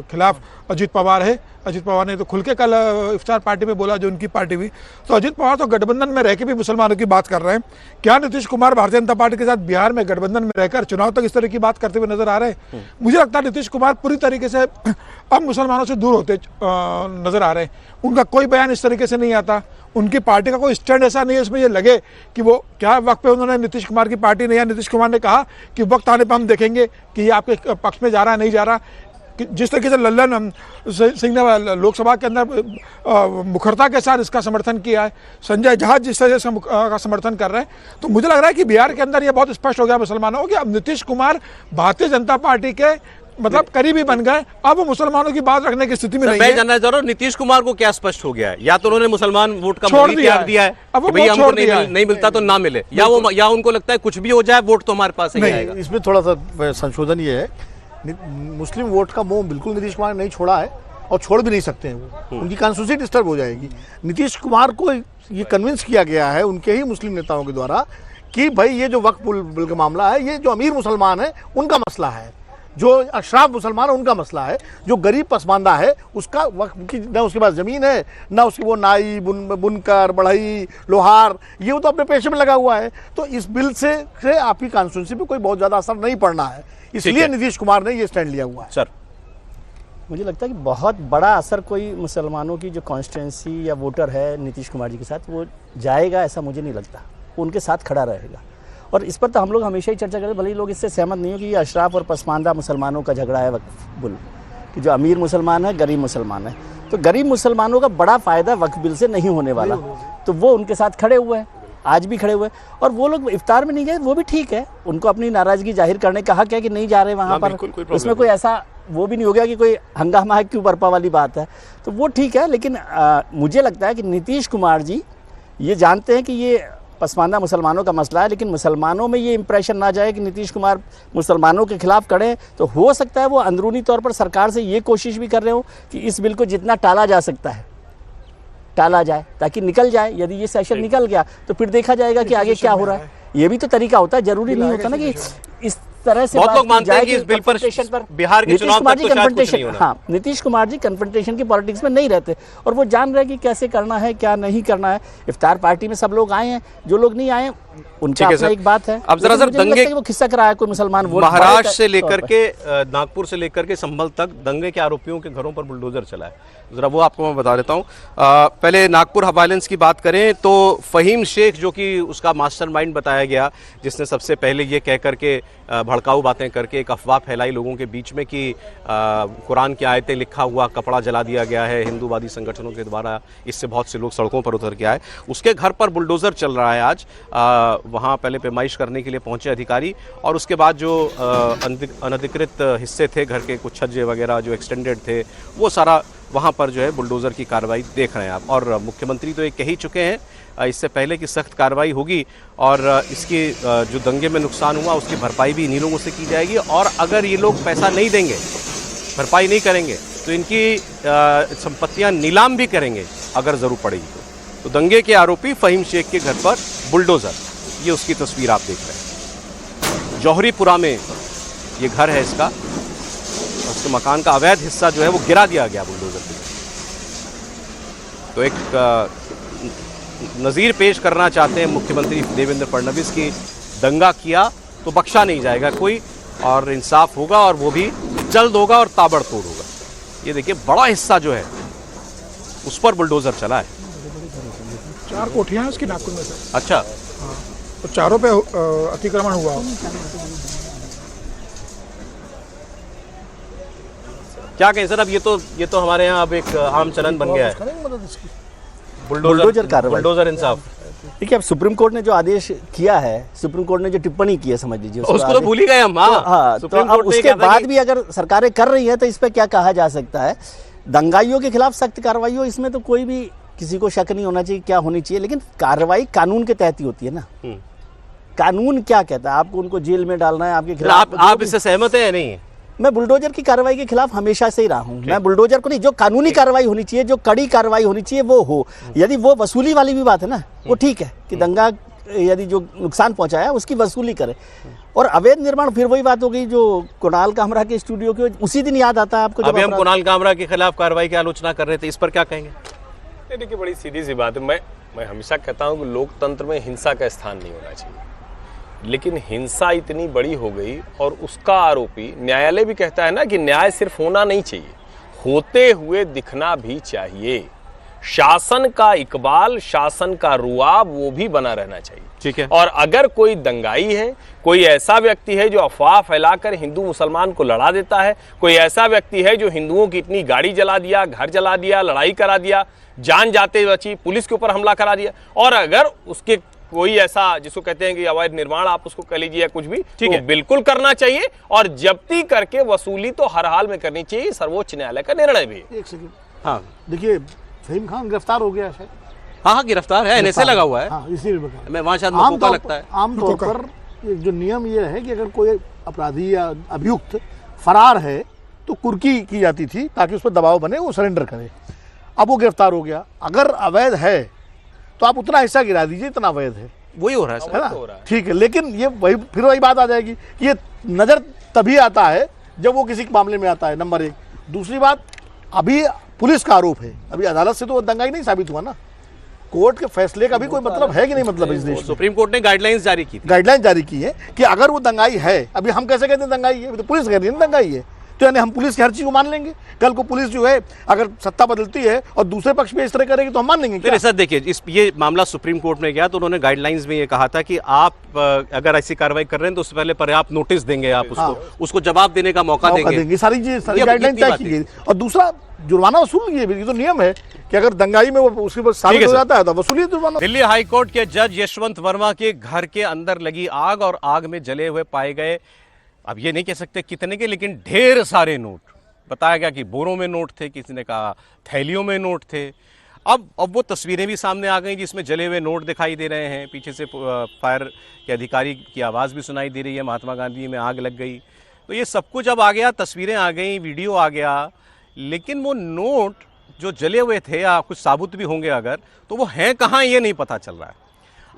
I: खिलाफ अजित पवार है। अजित पवार ने तो खुल के कल इफ्तार पार्टी में बोला, जो उनकी पार्टी हुई। तो अजित पवार तो गठबंधन में रह के भी मुसलमानों की बात कर रहे हैं। क्या नीतीश कुमार भारतीय जनता पार्टी के साथ बिहार में गठबंधन में रहकर चुनाव तक इस तरह की बात करते हुए नजर आ रहे हैं? मुझे लगता है नीतीश कुमार पूरी तरीके से अब मुसलमानों से दूर होते नजर आ रहे हैं। उनका कोई बयान इस तरीके से नहीं आता, उनकी पार्टी का कोई स्टैंड ऐसा नहीं है इसमें ये लगे कि वो क्या वक्त पे उन्होंने नीतीश कुमार की पार्टी ने या नीतीश कुमार ने कहा कि वक्त आने पर हम देखेंगे कि ये आपके पक्ष में जा रहा है नहीं जा रहा। कि जिस तरीके से लल्लन सिंह ने लोकसभा के अंदर मुखरता के साथ इसका समर्थन किया है, संजय झा जिस तरह से का समर्थन कर रहे हैं, तो मुझे लग रहा है कि बिहार के अंदर ये बहुत स्पष्ट हो गया मुसलमानों को कि अब नीतीश कुमार भारतीय जनता पार्टी के मतलब करीबी बन गए, अब मुसलमानों की बात रखने की स्थिति में नहीं है।
A: मैं जानना चाह रहा हूं नीतीश कुमार को क्या स्पष्ट हो गया है? या तो उन्होंने मुसलमान वोट का मोह त्याग दिया है, भैया हमको नहीं मिलता तो ना मिले, या उनको लगता है कुछ भी हो जाए वोट तो हमारे पास ही आएगा।
H: इसमें थोड़ा सा संशोधन ये है, मुस्लिम वोट का मोह बिल्कुल नीतीश कुमार ने नहीं छोड़ा है और छोड़ भी नहीं सकते हैं। वो उनकी कॉन्स्टिट्यूंसी डिस्टर्ब हो जाएगी। नीतीश कुमार को ये कन्विंस किया गया है उनके ही मुस्लिम नेताओं के द्वारा कि भाई ये जो वक्फ बिल का मामला है, ये जो अमीर मुसलमान है उनका मसला है, जो अशराफ मुसलमान है उनका मसला है, जो गरीब पसमानदा है उसका वक्फ की न उसके पास ज़मीन है ना उसकी वो नाई बुनकर बढ़ई लोहार ये वो तो अपने पेशे में लगा हुआ है। तो इस बिल से आपकी कॉन्स्टिट्यूंसी पे कोई बहुत ज़्यादा असर नहीं पड़ना है, इसलिए नीतीश कुमार ने ये स्टैंड लिया हुआ है।
A: सर,
G: मुझे लगता है कि बहुत बड़ा असर कोई मुसलमानों की जो कॉन्स्टिट्यूंसी या वोटर है नीतीश कुमार जी के साथ वो जाएगा, ऐसा मुझे नहीं लगता। वो उनके साथ खड़ा रहेगा। और इस पर तो हम लोग हमेशा ही चर्चा करते हैं, भले ही लोग इससे सहमत नहीं हो कि ये अशराफ और पसमानदा मुसलमानों का झगड़ा है वक्फ बिल, कि जो अमीर मुसलमान है गरीब मुसलमान है। तो गरीब मुसलमानों का बड़ा फ़ायदा वक्फ बिल से नहीं होने वाला, तो वो उनके साथ खड़े हुए हैं, आज भी खड़े हुए। और वो लोग इफ्तार में नहीं गए, वो भी ठीक है, उनको अपनी नाराज़गी जाहिर करने का हक है कि नहीं जा रहे वहाँ पर, उसमें कोई ऐसा वो भी नहीं हो गया कि कोई हंगामा है क्यों बरपा वाली बात है। तो वो ठीक है, लेकिन मुझे लगता है कि नीतीश कुमार जी ये जानते हैं कि ये पसमानदा मुसलमानों का मसला है, लेकिन मुसलमानों में ये इंप्रेशन ना जाए कि नीतीश कुमार मुसलमानों के खिलाफ खड़े हैं। तो हो सकता है वो अंदरूनी तौर पर सरकार से ये कोशिश भी कर रहे हो कि इस बिल को जितना टाला जा सकता है टाला जाए, ताकि निकल जाए। यदि ये सेशन निकल गया तो फिर देखा जाएगा कि आगे क्या हो रहा है। ये भी तो तरीका होता है, जरूरी नहीं होता ना कि इस तरह से
A: बहुत लोग मानते हैं कि इस बिल पर बिहार के चुनाव तक तो शायद कुछ नहीं होना।
G: हाँ, नीतीश कुमार जी कन्फ्रंटेशन की पॉलिटिक्स में नहीं रहते और वो जान रहे हैं कि कैसे करना है क्या नहीं करना है। इफ्तार पार्टी में सब लोग आए हैं, जो लोग नहीं आए उनका अपना एक बात है।
A: अब जरा सर दंगे
G: वो खिस्सा कराया कोई मुसलमान वोट
A: महाराष्ट्र से लेकर के नागपुर से लेकर के संभल तक दंगे के आरोपियों के घरों पर बुलडोजर चला है, जरा वो आपको मैं बता देता हूँ। पहले नागपुर वायलेंस की बात करें तो फहीम शेख जो कि उसका मास्टरमाइंड बताया गया, जिसने सबसे पहले ये कह करके भड़काऊ बातें करके एक अफवाह फैलाई लोगों के बीच में कि कुरान की आयतें लिखा हुआ कपड़ा जला दिया गया है हिंदूवादी संगठनों के द्वारा, इससे बहुत से लोग सड़कों पर उतर के आए। उसके घर पर बुलडोजर चल रहा है आज। वहाँ पहले पैमाइश करने के लिए पहुंचे अधिकारी और उसके बाद जो अनधिकृत हिस्से थे घर के, कुछ छज्जे वगैरह जो एक्सटेंडेड थे, वो सारा वहाँ पर जो है बुलडोज़र की कार्रवाई देख रहे हैं आप। और मुख्यमंत्री तो ये कह ही चुके हैं इससे पहले कि सख्त कार्रवाई होगी और इसकी जो दंगे में नुकसान हुआ उसकी भरपाई भी इन्हीं लोगों से की जाएगी। और अगर ये लोग पैसा नहीं देंगे, भरपाई नहीं करेंगे, तो इनकी संपत्तियाँ नीलाम भी करेंगे अगर ज़रूर पड़ेगी तो दंगे के आरोपी फहीम शेख के घर पर बुलडोज़र, ये उसकी तस्वीर आप देख रहे हैं। जौहरीपुरा में ये घर है इसका, उसके मकान का अवैध हिस्सा जो है वो गिरा दिया गया बुलडोजर से। तो एक नज़ीर पेश करना चाहते हैं मुख्यमंत्री देवेंद्र फडणवीस की, दंगा किया तो बख्शा नहीं जाएगा कोई और इंसाफ होगा और वो भी जल्द होगा और ताबड़तोड़ होगा। ये देखिए बड़ा हिस्सा जो है उस पर बुलडोजर चला है।
I: 4 कोठियां हैं उसकी नागपुर में सर।
A: अच्छा,
I: हाँ, तो चारों पे अतिक्रमण हुआ।
A: क्या कहें सर, अब ये तो हमारे यहाँ अब एक आम चलन बन गया है
G: बुलडोजर कार्रवाई,
A: बुलडोजर इंसाफ।
G: देखिए अब सुप्रीम कोर्ट ने जो आदेश किया है, सुप्रीम कोर्ट ने जो टिप्पणी की है, समझ लीजिए
A: उसको तो भूल ही गए हम।
G: हाँ, तो अब उसके बाद भी अगर सरकारें कर रही है तो इस पर क्या कहा जा सकता है। दंगाइयों के खिलाफ सख्त कार्रवाई हो, इसमें तो कोई भी किसी को शक नहीं होना चाहिए क्या होनी चाहिए, लेकिन कार्रवाई कानून के तहत ही होती है ना। कानून क्या कहता है, आपको उनको जेल में डालना है आपके खिलाफ।
A: आप इससे सहमत है या नहीं?
G: मैं बुलडोजर की कार्रवाई के खिलाफ हमेशा से ही रहा हूं। मैं बुलडोजर को नहीं, जो कानूनी कार्रवाई होनी चाहिए, जो कड़ी कार्रवाई होनी चाहिए वो हो। यदि वो वसूली वाली भी बात है ना, वो ठीक है कि दंगा यदि जो नुकसान पहुंचाया उसकी वसूली करे। और अवैध निर्माण फिर वही बात हो गई जो कुणाल कामरा के स्टूडियो के उसी दिन याद आता है आपको।
A: अभी हम कुणाल कामरा के खिलाफ कार्रवाई की आलोचना कर रहे थे, इस पर क्या कहेंगे?
F: देखिए बड़ी सीधी सी बात है, मैं हमेशा कहता हूँ कि लोकतंत्र में हिंसा का स्थान नहीं होना चाहिए, लेकिन हिंसा इतनी बड़ी हो गई और उसका आरोपी, न्यायालय भी कहता है ना कि न्याय सिर्फ होना नहीं चाहिए, होते हुए दिखना भी चाहिए। शासन का इकबाल, शासन का रुआब वो भी बना रहना चाहिए।
A: ठीक है।
F: और अगर कोई दंगाई है, कोई ऐसा व्यक्ति है जो अफवाह फैलाकर हिंदू मुसलमान को लड़ा देता है, कोई ऐसा व्यक्ति है जो हिंदुओं की इतनी गाड़ी जला दिया, घर जला दिया, लड़ाई करा दिया, जान जाते बची, पुलिस के ऊपर हमला करा दिया, और अगर उसके कोई ऐसा जिसको कहते हैं कि अवैध निर्माण आप उसको कह लीजिए कुछ भी, ठीक है, बिल्कुल करना चाहिए और जब्ती करके वसूली तो हर हाल में करनी चाहिए। सर्वोच्च न्यायालय का निर्णय भी।
H: एक सेकंड,
A: हाँ
H: देखिए फहीम खान गिरफ्तार हो गया शायद।
A: हाँ गिरफ्तार है, एनएसए लगा हुआ है।
H: हाँ, इसीलिए
A: मैं वहाँ शायद मकोका लगता है।
H: आमतौर पर जो नियम ये है कि अगर कोई अपराधी या अभियुक्त फरार है तो कुर्की की जाती थी ताकि उस पर दबाव बने, वो सरेंडर करे। अब वो गिरफ्तार हो गया, अगर अवैध है तो आप उतना हिस्सा गिरा दीजिए इतना अवैध है,
A: वही हो रहा
H: है ना। ठीक है, लेकिन ये फिर वही बात आ जाएगी कि ये नजर तभी आता है जब वो किसी मामले में आता है, नंबर 1। दूसरी बात, अभी पुलिस का आरोप है, अभी अदालत से तो दंगाई नहीं साबित हुआ ना। कोर्ट के फैसले का भी कोई मतलब है कि नहीं, मतलब इस देश में
A: सुप्रीम कोर्ट ने गाइडलाइंस जारी की
H: है कि अगर वो दंगाई है, अभी हम कैसे कहते हैं दंगाई है, तो पुलिस कह रही है दंगाई है, तो यानी हम पुलिस की हर चीज को मान लेंगे। कल को पुलिस जो है अगर सत्ता बदलती है और दूसरे पक्ष में इस तरह करेगी तो हम मान लेंगे क्या?
A: सर देखिए, ये मामला सुप्रीम कोर्ट में गया तो उन्होंने गाइडलाइंस में ये कहा था कि आप अगर ऐसी कार्रवाई कर रहे हैं तो उससे पहले पर्याप्त नोटिस देंगे, आप उसको जवाब देने का मौका देंगे।
H: सारी गाइडलाइन तय की गई। और दूसरा, जुर्माना वसूल, ये तो नियम है कि अगर दंगाई में उसके ऊपर साबित हो जाता है तो वसूली जुर्माना।
A: दिल्ली हाईकोर्ट के जज यशवंत वर्मा के घर के अंदर लगी आग और आग में जले हुए पाए गए, अब ये नहीं कह सकते कितने के, लेकिन ढेर सारे नोट। बताया गया कि बोरों में नोट थे, किसी ने कहा थैलियों में नोट थे। अब वो तस्वीरें भी सामने आ गई जिसमें जले हुए नोट दिखाई दे रहे हैं, पीछे से फायर के अधिकारी की आवाज़ भी सुनाई दे रही है, महात्मा गांधी में आग लग गई। तो ये सब कुछ अब आ गया, तस्वीरें आ गई, वीडियो आ गया, लेकिन वो नोट जो जले हुए थे या कुछ साबुत भी होंगे अगर, तो वो हैं कहाँ ये नहीं पता चल रहा है।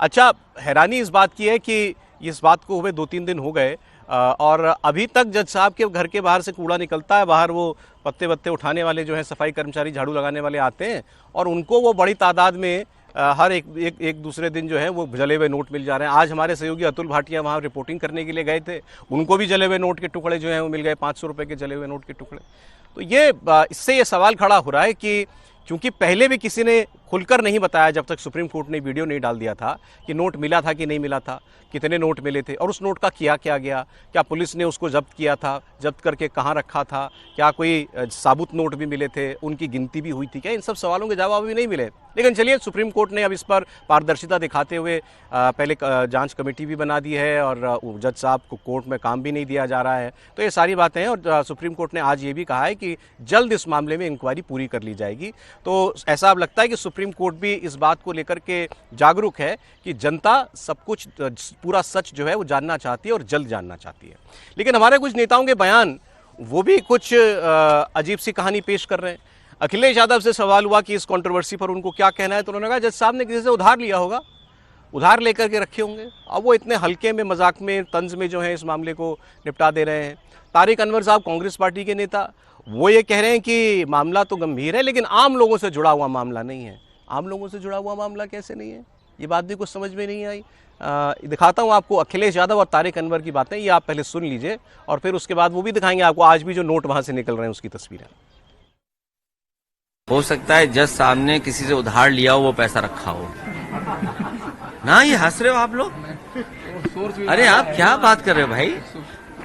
A: अच्छा, हैरानी इस बात की है कि इस बात को हुए 2-3 दिन हो गए और अभी तक जज साहब के घर के बाहर से कूड़ा निकलता है, बाहर वो पत्ते वत्ते उठाने वाले जो हैं सफाई कर्मचारी, झाड़ू लगाने वाले आते हैं और उनको वो बड़ी तादाद में हर एक दूसरे दिन जो है वो जले हुए नोट मिल जा रहे हैं। आज हमारे सहयोगी अतुल भाटिया वहाँ रिपोर्टिंग करने के लिए गए थे, उनको भी जले हुए नोट के टुकड़े जो हैं वो मिल गए, 500 रुपये के जले हुए नोट के टुकड़े। तो ये इससे ये सवाल खड़ा हो रहा है कि क्योंकि पहले भी किसी ने खुलकर नहीं बताया जब तक सुप्रीम कोर्ट ने वीडियो नहीं डाल दिया था कि नोट मिला था कि नहीं मिला था, कितने नोट मिले थे और उस नोट का किया क्या गया, क्या पुलिस ने उसको जब्त किया था, जब्त करके कहाँ रखा था, क्या कोई साबुत नोट भी मिले थे, उनकी गिनती भी हुई थी क्या, इन सब सवालों के जवाब भी नहीं मिले। लेकिन चलिए, सुप्रीम कोर्ट ने अब इस पर पारदर्शिता दिखाते हुए पहले जांच कमेटी भी बना दी है और जज साहब को कोर्ट में काम भी नहीं दिया जा रहा है। तो ये सारी बातें हैं और सुप्रीम कोर्ट ने आज ये भी कहा है कि जल्द इस मामले में इंक्वायरी पूरी कर ली जाएगी। तो ऐसा अब लगता है कि सुप्रीम कोर्ट भी इस बात को लेकर के जागरूक है कि जनता सब कुछ, पूरा सच जो है वो जानना चाहती है और जल्द जानना चाहती है। लेकिन हमारे कुछ नेताओं के बयान वो भी कुछ अजीब सी कहानी पेश कर रहे हैं। अखिलेश यादव से सवाल हुआ कि इस कंट्रोवर्सी पर उनको क्या कहना है, तो उन्होंने कहा जज साहब ने किसी से उधार लिया होगा, उधार लेकर के रखे होंगे। अब वो इतने हल्के में, मजाक में, तंज में जो है इस मामले को निपटा दे रहे हैं। तारिक अनवर साहब, कांग्रेस पार्टी के नेता, वो ये कह रहे हैं कि मामला तो गंभीर है लेकिन आम लोगों से जुड़ा हुआ मामला नहीं है। आम लोगों से जुड़ा हुआ मामला कैसे नहीं है, ये बात भी कुछ समझ में नहीं आई। दिखाता हूँ आपको अखिलेश यादव और तारिक अनवर की बातें, ये आप पहले सुन लीजिए और फिर उसके बाद वो भी दिखाएंगे आपको आज भी जो नोट वहां से निकल रहे हैं उसकी तस्वीरें।
P: हो सकता है जज साहब ने किसी से उधार लिया हो, वो पैसा रखा हो ना। ये हंस रहे हो आप लोग, अरे आप क्या बात कर रहे हो भाई?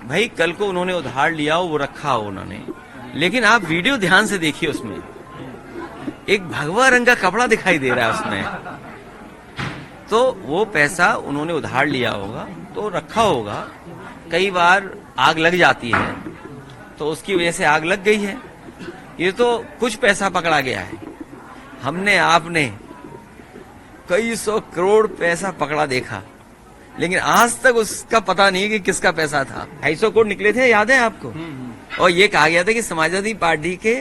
P: भाई कल को उन्होंने उधार लिया हो, वो रखा हो उन्होंने, लेकिन आप वीडियो ध्यान से देखिए, उसमें एक भगवा रंग का कपड़ा दिखाई दे रहा है उसमें। तो वो पैसा उन्होंने उधार लिया होगा तो रखा होगा। कई बार आग लग जाती है तो उसकी वजह से आग लग गई है। ये तो कुछ पैसा पकड़ा गया है, हमने आपने कई 100 करोड़ पैसा पकड़ा देखा, लेकिन आज तक उसका पता नहीं कि किसका पैसा था। 250 करोड़ निकले थे, याद है आपको? और ये कहा गया था कि समाजवादी पार्टी के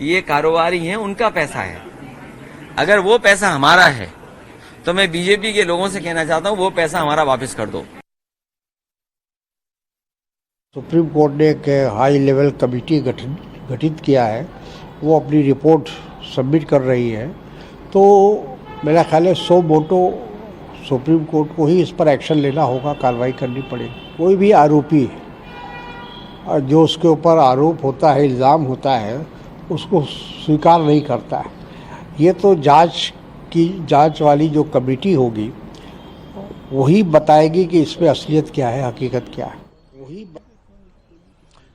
P: ये कारोबारी हैं, उनका पैसा है। अगर वो पैसा हमारा है तो मैं बीजेपी के लोगों से कहना चाहता हूं वो पैसा हमारा वापस कर दो।
Q: सुप्रीम कोर्ट ने एक हाई लेवल कमेटी गठित किया है, वो अपनी रिपोर्ट सबमिट कर रही है। तो मेरा ख्याल है 100 वोटों सुप्रीम कोर्ट को ही इस पर एक्शन लेना होगा, कार्रवाई करनी पड़ेगी। कोई भी आरोपी जो उसके ऊपर आरोप होता है, इल्ज़ाम होता है, उसको स्वीकार नहीं करता है। ये तो जांच वाली जो कमेटी होगी वही बताएगी कि इसमें असलियत क्या है, हकीकत क्या है।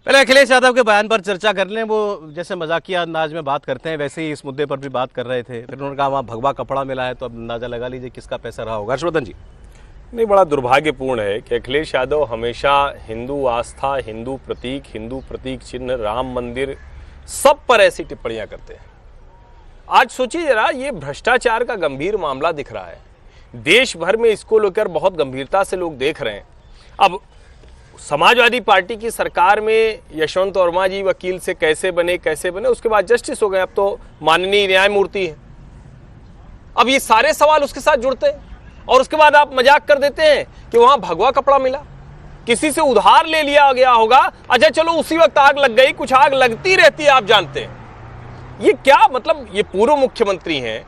A: पहले अखिलेश यादव के बयान पर चर्चा कर लें। वो जैसे मजाकिया अंदाज में बात करते हैं वैसे ही इस मुद्दे पर भी बात कर रहे थे। फिर उन्होंने कहा वहाँ भगवा कपड़ा मिला है, तो अब अंदाजा लगा लीजिए किसका पैसा रहा होगा। हर्षवर्धन जी,
F: नहीं, बड़ा दुर्भाग्यपूर्ण है कि अखिलेश यादव हमेशा हिंदू आस्था, हिंदू प्रतीक चिन्ह, राम मंदिर, सब पर ऐसी टिप्पणियां करते हैं। आज सोचिए जरा, ये भ्रष्टाचार का गंभीर मामला दिख रहा है, देश भर में इसको लेकर बहुत गंभीरता से लोग देख रहे हैं। अब समाजवादी पार्टी की सरकार में यशवंत वर्मा जी वकील से कैसे बने, उसके बाद जस्टिस हो गए, अब तो माननीय न्यायमूर्ति है। अब ये सारे सवाल उसके साथ जुड़ते हैं और उसके बाद आप मजाक कर देते हैं कि वहां भगवा कपड़ा मिला, किसी से उधार ले लिया गया होगा। अच्छा चलो, उसी वक्त आग लग गई, कुछ आग लगती रहती है, आप जानते हैं। ये क्या मतलब, ये पूर्व मुख्यमंत्री हैं,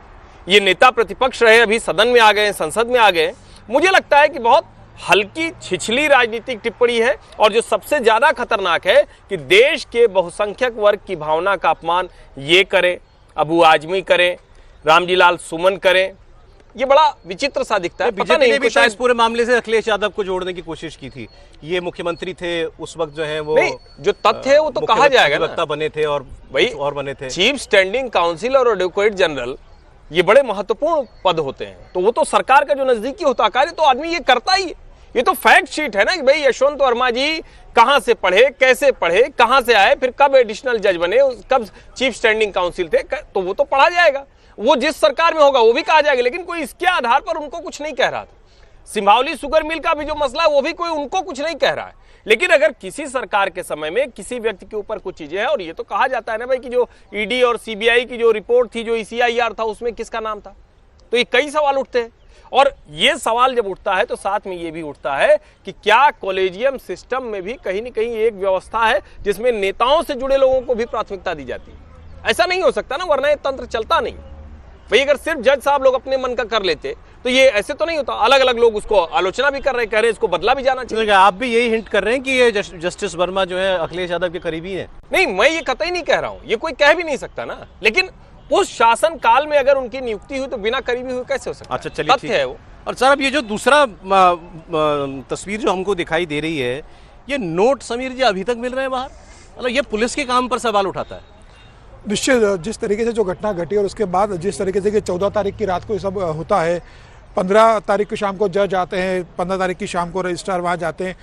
F: ये नेता प्रतिपक्ष रहे, अभी सदन में आ गए, संसद में आ गए। मुझे लगता है कि बहुत हल्की छिछली राजनीतिक टिप्पणी है और जो सबसे ज्यादा खतरनाक है कि देश के बहुसंख्यक वर्ग की भावना का अपमान ये करे, अबू आजमी करे, रामजी लाल सुमन करे। ये बड़ा विचित्र सा दिखता है। पता नहीं,
A: भी शायद इस पूरे मामले से अखिलेश यादव को जोड़ने की कोशिश की थी। ये मुख्यमंत्री थे उस वक्त, जो है वो
F: जो तथ्य है वो तो कहा जाएगा ना,
A: बने थे और भाई और बने थे
F: चीफ स्टैंडिंग काउंसिल और एडवोकेट जनरल, ये बड़े महत्वपूर्ण पद होते हैं। तो वो तो सरकार का जो नजदीकी होता कार्य, तो आदमी ये करता ही, ये तो फैक्ट शीट है ना कि भाई यशवंत वर्मा जी कहां से पढ़े, कैसे पढ़े, कहां से आए, फिर कब एडिशनल जज बने, कब चीफ स्टैंडिंग काउंसिल थे, तो वो तो पढ़ा जाएगा, वो जिस सरकार में होगा वो भी कहा जाएगा। लेकिन कोई इसके आधार पर उनको कुछ नहीं कह रहा था। सिंभावली शुगर मिल का भी जो मसला है वो भी कोई उनको कुछ नहीं कह रहा है। लेकिन अगर किसी सरकार के समय में किसी व्यक्ति के ऊपर कुछ चीजें हैं, और ये तो कहा जाता है ना भाई कि जो ईडी और सीबीआई की जो रिपोर्ट थी, जो ईसीआईआर था, उसमें किसका नाम था, तो ये कई सवाल उठते हैं। और ये सवाल जब उठता है तो साथ में ये भी उठता है कि क्या कॉलेजियम सिस्टम में भी कहीं न कहीं एक व्यवस्था है जिसमें नेताओं से जुड़े लोगों को भी प्राथमिकता दी जाती है। ऐसा नहीं हो सकता ना, वरना ये तंत्र चलता नहीं भाई। अगर सिर्फ जज साहब लोग अपने मन का कर लेते तो ये ऐसे तो नहीं होता। अलग अलग लोग उसको आलोचना भी कर रहे हैं, कह रहे हैं इसको बदला भी जाना चाहिए।
A: आप भी यही हिंट कर रहे हैं कि ये जस्टिस वर्मा जो है अखिलेश यादव के करीबी है?
F: नहीं, मैं ये कतई नहीं कह रहा हूं, ये कोई कह भी नहीं सकता ना। लेकिन उस शासन काल में अगर उनकी नियुक्ति हुई तो बिना करीबी हुए कैसे हो सकता?
A: अच्छा, चलिए,
F: तथ्य है वो।
A: और सर, अब ये जो दूसरा तस्वीर जो हमको दिखाई दे रही है, ये नोट समीर जी अभी तक मिल रहे हैं बाहर? मतलब ये पुलिस के काम पर सवाल उठाता है।
I: निश्चित, जिस तरीके से जो घटना घटी और उसके बाद जिस तरीके से कि 14 तारीख की रात को ये सब होता है, 15 तारीख की शाम को जज आते हैं, 15 तारीख की शाम को रजिस्ट्रार वहां जाते हैं,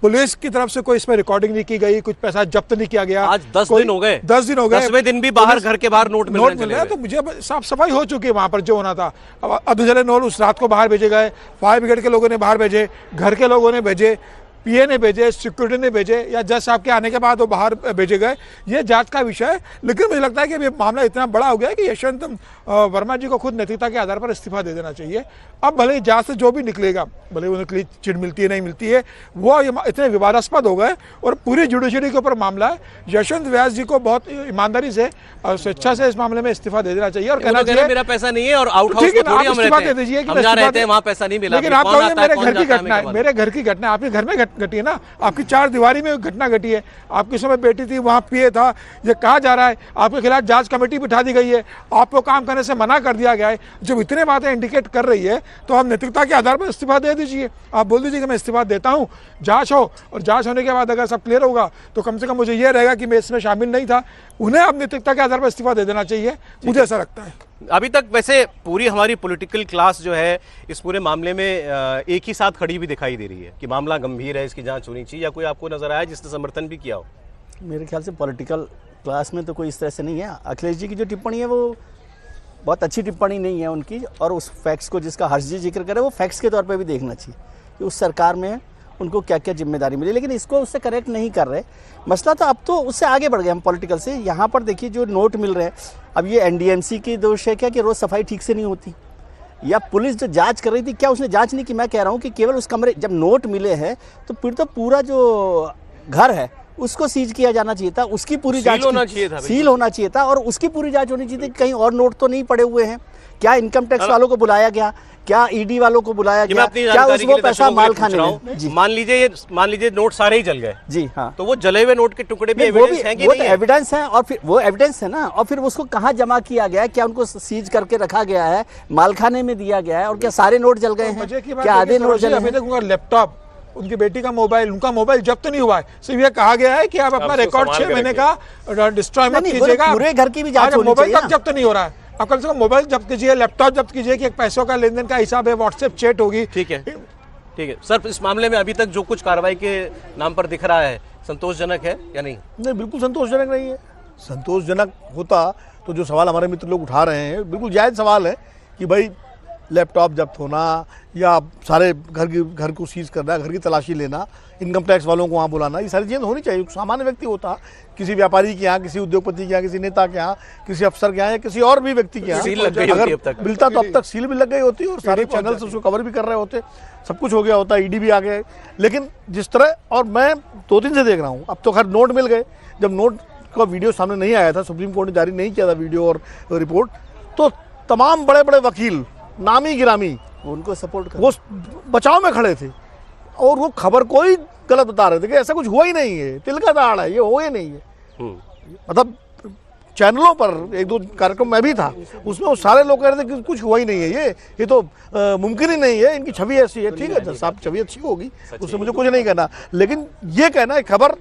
I: पुलिस की तरफ से कोई इसमें रिकॉर्डिंग नहीं की गई, कुछ पैसा जब्त नहीं किया गया।
A: आज 10 दिन हो गए,
I: 10 दिन हो गए,
A: 10वें दिन भी बाहर, घर के बाहर नोट मिल रहे हैं।
I: तो मुझे साफ सफाई हो चुकी है वहां पर जो होना था। अब अधजले नोट उस रात को बाहर भेजे गए, फायर ब्रिगेड के लोगों ने बाहर भेजे, घर के लोगों ने भेजे, पीए ने भेजे, सिक्योरिटी ने भेजे, या जज साहब के आने के बाद वो बाहर भेजे गए, ये जांच का विषय है। लेकिन मुझे लगता है कि ये मामला इतना बड़ा हो गया है कि यशवंत वर्मा जी को खुद नैतिकता के आधार पर इस्तीफा दे देना चाहिए। अब भले ही जांच से जो भी निकलेगा, भले उन्हें क्लीन चिट मिलती है नहीं मिलती है, वो इतने विवादास्पद हो गए और पूरी जुडिशरी के ऊपर मामला है। यशवंत व्यास जी को बहुत ईमानदारी से और स्वेच्छा से इस मामले में इस्तीफा दे देना चाहिए और कहना चाहिए
A: मेरा पैसा नहीं है और आउट हाउस में थोड़ी हम रहते हैं, हम जहाँ रहते हैं वहाँ पैसा नहीं मिला।
I: लेकिन आप कहोगे मेरे घर की घटना है, मेरे घर की घटना, आपके घर में घटी है ना, आपकी 4 दीवारी में घटना घटी है, आपकी समय बेटी थी, वहाँ पीए था, ये कहा जा रहा है आपके खिलाफ जांच कमेटी बिठा दी गई है, आपको काम करने से मना कर दिया गया है। जब इतने बातें इंडिकेट कर रही है तो आप नैतिकता के आधार पर इस्तीफा दे दीजिए। आप बोल दीजिए कि मैं इस्तीफा देता हूँ, जांच हो, और जांच होने के बाद अगर सब क्लियर होगा तो कम से कम मुझे ये रहेगा कि मैं इसमें शामिल नहीं था। उन्हें अब नैतिकता के आधार पर इस्तीफा दे देना चाहिए, मुझे ऐसा लगता है।
A: अभी तक वैसे पूरी हमारी पॉलिटिकल क्लास जो है इस पूरे मामले में एक ही साथ खड़ी भी दिखाई दे रही है कि मामला गंभीर है, इसकी जांच होनी चाहिए, या कोई आपको नजर आया जिसने समर्थन भी किया हो?
G: मेरे ख्याल से पॉलिटिकल क्लास में तो कोई इस तरह से नहीं है। अखिलेश जी की जो टिप्पणी है वो बहुत अच्छी टिप्पणी नहीं है उनकी, और उस फैक्ट्स को जिसका हर्ष जी जिक्र करे वो फैक्ट्स के तौर पे भी देखना चाहिए कि उस सरकार में उनको क्या क्या जिम्मेदारी मिली, लेकिन इसको उससे करेक्ट नहीं कर रहे। मसला तो अब तो उससे आगे बढ़ गए हम पॉलिटिकल से। यहाँ पर देखिए जो नोट मिल रहे हैं, अब ये एनडीएमसी की दोष है क्या कि रोज़ सफाई ठीक से नहीं होती, या पुलिस जो जांच कर रही थी क्या उसने जांच नहीं की? मैं कह रहा हूँ कि केवल उस कमरे, जब नोट मिले हैं तो फिर तो पूरा जो घर है उसको सीज किया जाना चाहिए था, उसकी पूरी जांच
A: होना चाहिए था,
G: सील होना चाहिए था, और उसकी पूरी जांच होनी चाहिए थी। कहीं और नोट तो नहीं पड़े हुए हैं क्या? इनकम टैक्स वालों को बुलाया गया क्या? ईडी वालों को बुलाया गया क्या? उस वो पैसा माल खाने में?
A: मान लीजिए नोट सारे ही जल गए
G: जी, हाँ,
A: तो वो जले हुए नोट के टुकड़े भी एविडेंस हैं कि
G: वो तो एविडेंस है, और फिर वो एविडेंस है ना, और फिर उसको कहाँ जमा किया गया है? क्या उनको सीज करके रखा गया है, मालखाने में दिया गया है, और क्या सारे नोट जल गए हैं? क्या आधे नोट जले हैं?
I: लैपटॉप, उनकी बेटी का मोबाइल, उनका मोबाइल जब्त नहीं हुआ है, सिर्फ ये कहा गया है कि आप अपना रिकॉर्ड 6 महीने का डिस्ट्रॉय मत कीजिएगा।
G: पूरे घर की भी जांच होनी
I: मोबाइल
G: चाहिए।
I: तक जब्त नहीं हो रहा है, आप कम से कम मोबाइल जब्त कीजिए, लैपटॉप जब्त कीजिए कि एक पैसों का लेन देन का हिसाब है, व्हाट्सएप चैट होगी।
A: ठीक है सर, इस मामले में अभी तक जो कुछ कार्रवाई के नाम पर दिख रहा है संतोषजनक है या नहीं?
H: नहीं, बिल्कुल संतोषजनक नहीं है। संतोषजनक होता तो जो सवाल हमारे मित्र लोग उठा रहे हैं बिल्कुल जायज़ सवाल है कि भाई लैपटॉप जब्त होना या सारे घर को सीज करना, घर की तलाशी लेना, इनकम टैक्स वालों को वहाँ बुलाना, ये सारी चीज़ें होनी चाहिए। सामान्य व्यक्ति होता, किसी व्यापारी के यहाँ, किसी उद्योगपति के यहाँ, किसी नेता के यहाँ, किसी अफसर के यहाँ या किसी और भी व्यक्ति के यहाँ अगर मिलता तो अब तक सील भी लग गई होती और सारे चैनल से उसको कवर भी कर रहे होते, सब कुछ हो गया होता, ईडी भी आ गए। लेकिन जिस तरह, और मैं 2 दिन से देख रहा हूँ, अब तो खैर नोट मिल गए, जब नोट का वीडियो सामने नहीं आया था, सुप्रीम कोर्ट ने जारी नहीं किया था वीडियो और रिपोर्ट, तो तमाम बड़े बड़े वकील नामी गिरामी
G: उनको सपोर्ट कर,
H: वो बचाव में खड़े थे और वो खबर को ही गलत बता रहे थे कि ऐसा कुछ हुआ ही नहीं है, तिल का दाड़ है, ये हो ही नहीं है। मतलब चैनलों पर 1-2 कार्यक्रम में भी था, उसमें वो सारे लोग कह रहे थे कि कुछ हुआ ही नहीं है, ये तो मुमकिन ही नहीं है, इनकी छवि ऐसी है। ठीक है साहब, छवि अच्छी होगी, उससे मुझे कुछ नहीं कहना, लेकिन ये कहना है खबर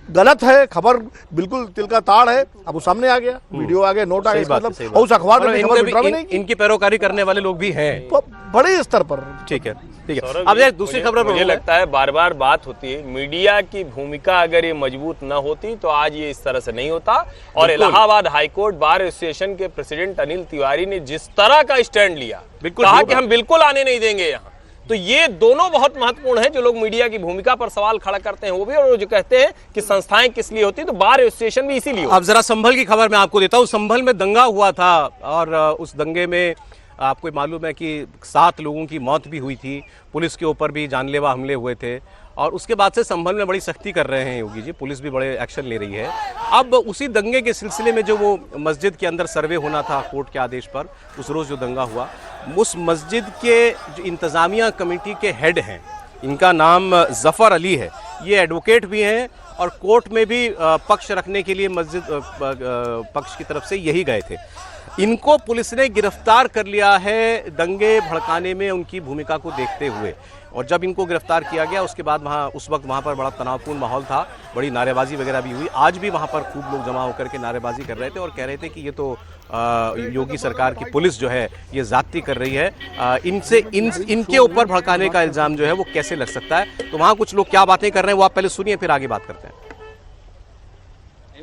H: गलत है, खबर बिल्कुल तिल का ताड़ है, अब वो सामने आ गया, वीडियो आ गया, नोट आ गया, मतलब उस अखबार में
A: इनकी पैरोकारी करने वाले लोग भी हैं।
H: बड़े स्तर पर।
A: ठीक है, ठीक है।
F: सौरभ,
A: अब ये दूसरी खबर पर
F: मुझे लगता है बार बार बात होती है, मीडिया की भूमिका अगर ये मजबूत न होती तो आज ये इस तरह से नहीं होता। और इलाहाबाद हाईकोर्ट बार एसोसिएशन के प्रेसिडेंट अनिल तिवारी ने जिस तरह का स्टैंड लिया, कहा कि हम बिल्कुल आने नहीं देंगे यहाँ, तो ये दोनों बहुत महत्वपूर्ण है। जो लोग मीडिया की भूमिका पर सवाल खड़ा करते हैं वो भी, और जो कहते हैं कि संस्थाएं किस लिए होती है, तो बार एसोसिएशन भी इसीलिए।
A: अब जरा संभल की खबर मैं आपको देता हूँ। संभल में दंगा हुआ था और उस दंगे में आपको मालूम है कि 7 लोगों की मौत भी हुई थी, पुलिस के ऊपर भी जानलेवा हमले हुए थे, और उसके बाद से संभल में बड़ी सख्ती कर रहे हैं योगी जी, पुलिस भी बड़े एक्शन ले रही है। अब उसी दंगे के सिलसिले में जो वो मस्जिद के अंदर सर्वे होना था कोर्ट के आदेश पर, उस रोज़ जो दंगा हुआ, उस मस्जिद के जो इंतज़ामिया कमेटी के हेड हैं, इनका नाम जफ़र अली है, ये एडवोकेट भी हैं और कोर्ट में भी पक्ष रखने के लिए मस्जिद पक्ष की तरफ से यही गए थे। इनको पुलिस ने गिरफ्तार कर लिया है दंगे भड़काने में उनकी भूमिका को देखते हुए। और जब इनको गिरफ्तार किया गया उसके बाद उस वक्त वहाँ पर बड़ा तनावपूर्ण माहौल था, बड़ी नारेबाजी वगैरह भी हुई। आज भी वहाँ पर खूब लोग जमा होकर के नारेबाजी कर रहे थे और कह रहे थे कि ये तो योगी सरकार की पुलिस जो है ये ज़्यादती कर रही है, इनके ऊपर भड़काने का इल्ज़ाम जो है वो कैसे लग सकता है। तो वहाँ कुछ लोग क्या बातें कर रहे हैं वो आप पहले सुनिए, फिर आगे बात करते हैं।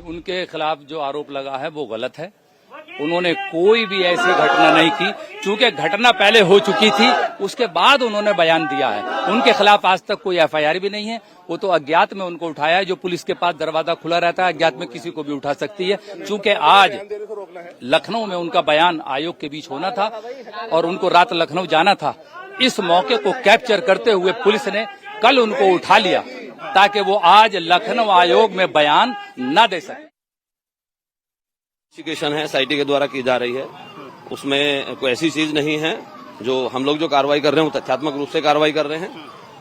R: उनके खिलाफ जो आरोप लगा है वो गलत है। उन्होंने कोई भी ऐसी घटना नहीं की, चूंकि घटना पहले हो चुकी थी, उसके बाद उन्होंने बयान दिया है। उनके खिलाफ आज तक कोई एफआईआर भी नहीं है, वो तो अज्ञात में उनको उठाया है। जो पुलिस के पास दरवाजा खुला रहता है, अज्ञात में किसी को भी उठा सकती है। चूंकि आज लखनऊ में उनका बयान आयोग के बीच होना था और उनको रात लखनऊ जाना था, इस मौके को कैप्चर करते हुए पुलिस ने कल उनको उठा लिया ताकि वो आज लखनऊ आयोग में बयान न दे सके।
S: इन्वेस्टिगेशन है एसआईटी के द्वारा की जा रही है, उसमें कोई ऐसी चीज नहीं है। जो हम लोग जो कार्रवाई कर रहे हैं वो तथ्यात्मक रूप से कार्रवाई कर रहे हैं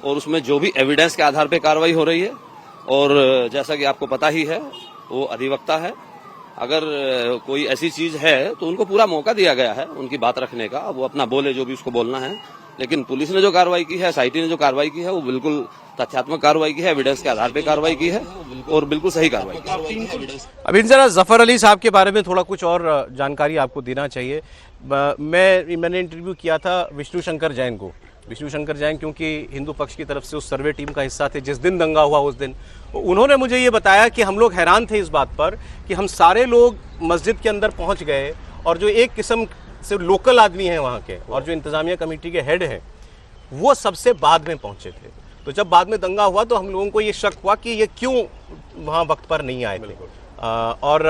S: और उसमें जो भी एविडेंस के आधार पे कार्रवाई हो रही है। और जैसा कि आपको पता ही है वो अधिवक्ता है, अगर कोई ऐसी चीज है तो उनको पूरा मौका दिया गया है उनकी बात रखने का, वो अपना बोले जो भी उसको बोलना है। लेकिन पुलिस ने जो कार्रवाई की है, एसआईटी ने जो कार्रवाई की है, वो बिल्कुल तथ्यात्मक कार्रवाई की है, एविडेंस के आधार पे कार्रवाई की है और बिल्कुल सही कार्रवाई की है।
A: अभी जरा जफर अली साहब के बारे में थोड़ा कुछ और जानकारी आपको देना चाहिए। मैंने इंटरव्यू किया था विष्णु शंकर जैन को। विष्णु शंकर जैन क्योंकि हिंदू पक्ष की तरफ से उस सर्वे टीम का हिस्सा थे जिस दिन दंगा हुआ, उस दिन उन्होंने मुझे ये बताया कि हम लोग हैरान थे इस बात पर कि हम सारे लोग मस्जिद के अंदर पहुंच गए और जो एक किस्म से लोकल आदमी हैं वहाँ के और जो इंतजामिया कमेटी के हेड हैं वो सबसे बाद में पहुंचे थे। तो जब बाद में दंगा हुआ तो हम लोगों को ये शक हुआ कि ये क्यों वहाँ वक्त पर नहीं आए थे। और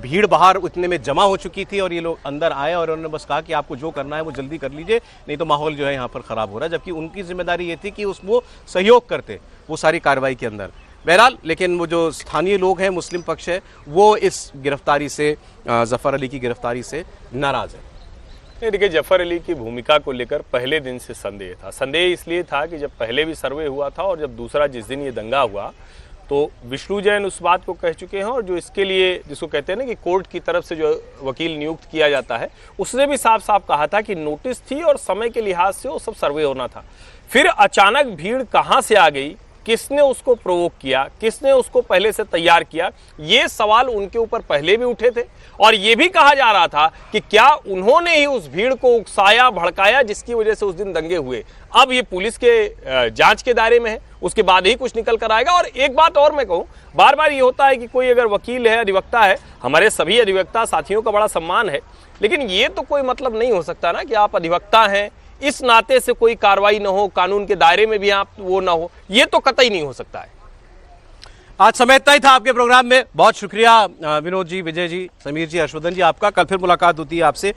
A: भीड़ बाहर उतने में जमा हो चुकी थी और ये लोग अंदर आए और उन्होंने बस कहा कि आपको जो करना है वो जल्दी कर लीजिए, नहीं तो माहौल जो है यहाँ पर ख़राब हो रहा है। जबकि उनकी जिम्मेदारी ये थी कि वो सहयोग करते वो सारी कार्रवाई के अंदर। बहरहाल लेकिन वो जो स्थानीय लोग हैं, मुस्लिम पक्ष है, वो इस गिरफ्तारी से, जफ़र अली की गिरफ्तारी से नाराज़ है।
F: देखिए, जफर अली की भूमिका को लेकर पहले दिन से संदेह था। संदेह इसलिए था कि जब पहले भी सर्वे हुआ था और जब दूसरा जिस दिन ये दंगा हुआ तो विष्णु जैन उस बात को कह चुके हैं और जो इसके लिए जिसको कहते हैं ना कि कोर्ट की तरफ से जो वकील नियुक्त किया जाता है उसने भी साफ साफ कहा था कि नोटिस थी और समय के लिहाज से वो सब सर्वे होना था। फिर अचानक भीड़ कहाँ से आ गई, किसने उसको प्रोवोक किया, किसने उसको पहले से तैयार किया, ये सवाल उनके ऊपर पहले भी उठे थे। और ये भी कहा जा रहा था कि क्या उन्होंने ही उस भीड़ को उकसाया, भड़काया जिसकी वजह से उस दिन दंगे हुए। अब ये पुलिस के जांच के दायरे में है, उसके बाद ही कुछ निकल कर आएगा। और एक बात और मैं कहूँ, बार बार ये होता है कि कोई अगर वकील है, अधिवक्ता है, हमारे सभी अधिवक्ता साथियों का बड़ा सम्मान है, लेकिन ये तो कोई मतलब नहीं हो सकता ना कि आप अधिवक्ता हैं इस नाते से कोई कार्रवाई न हो, कानून के दायरे में भी आप वो ना हो, ये तो कतई नहीं हो सकता है।
A: आज समय इतना ही था आपके प्रोग्राम में। बहुत शुक्रिया विनोद जी, विजय जी, समीर जी, हर्षवर्धन जी आपका। कल फिर मुलाकात होती है आपसे।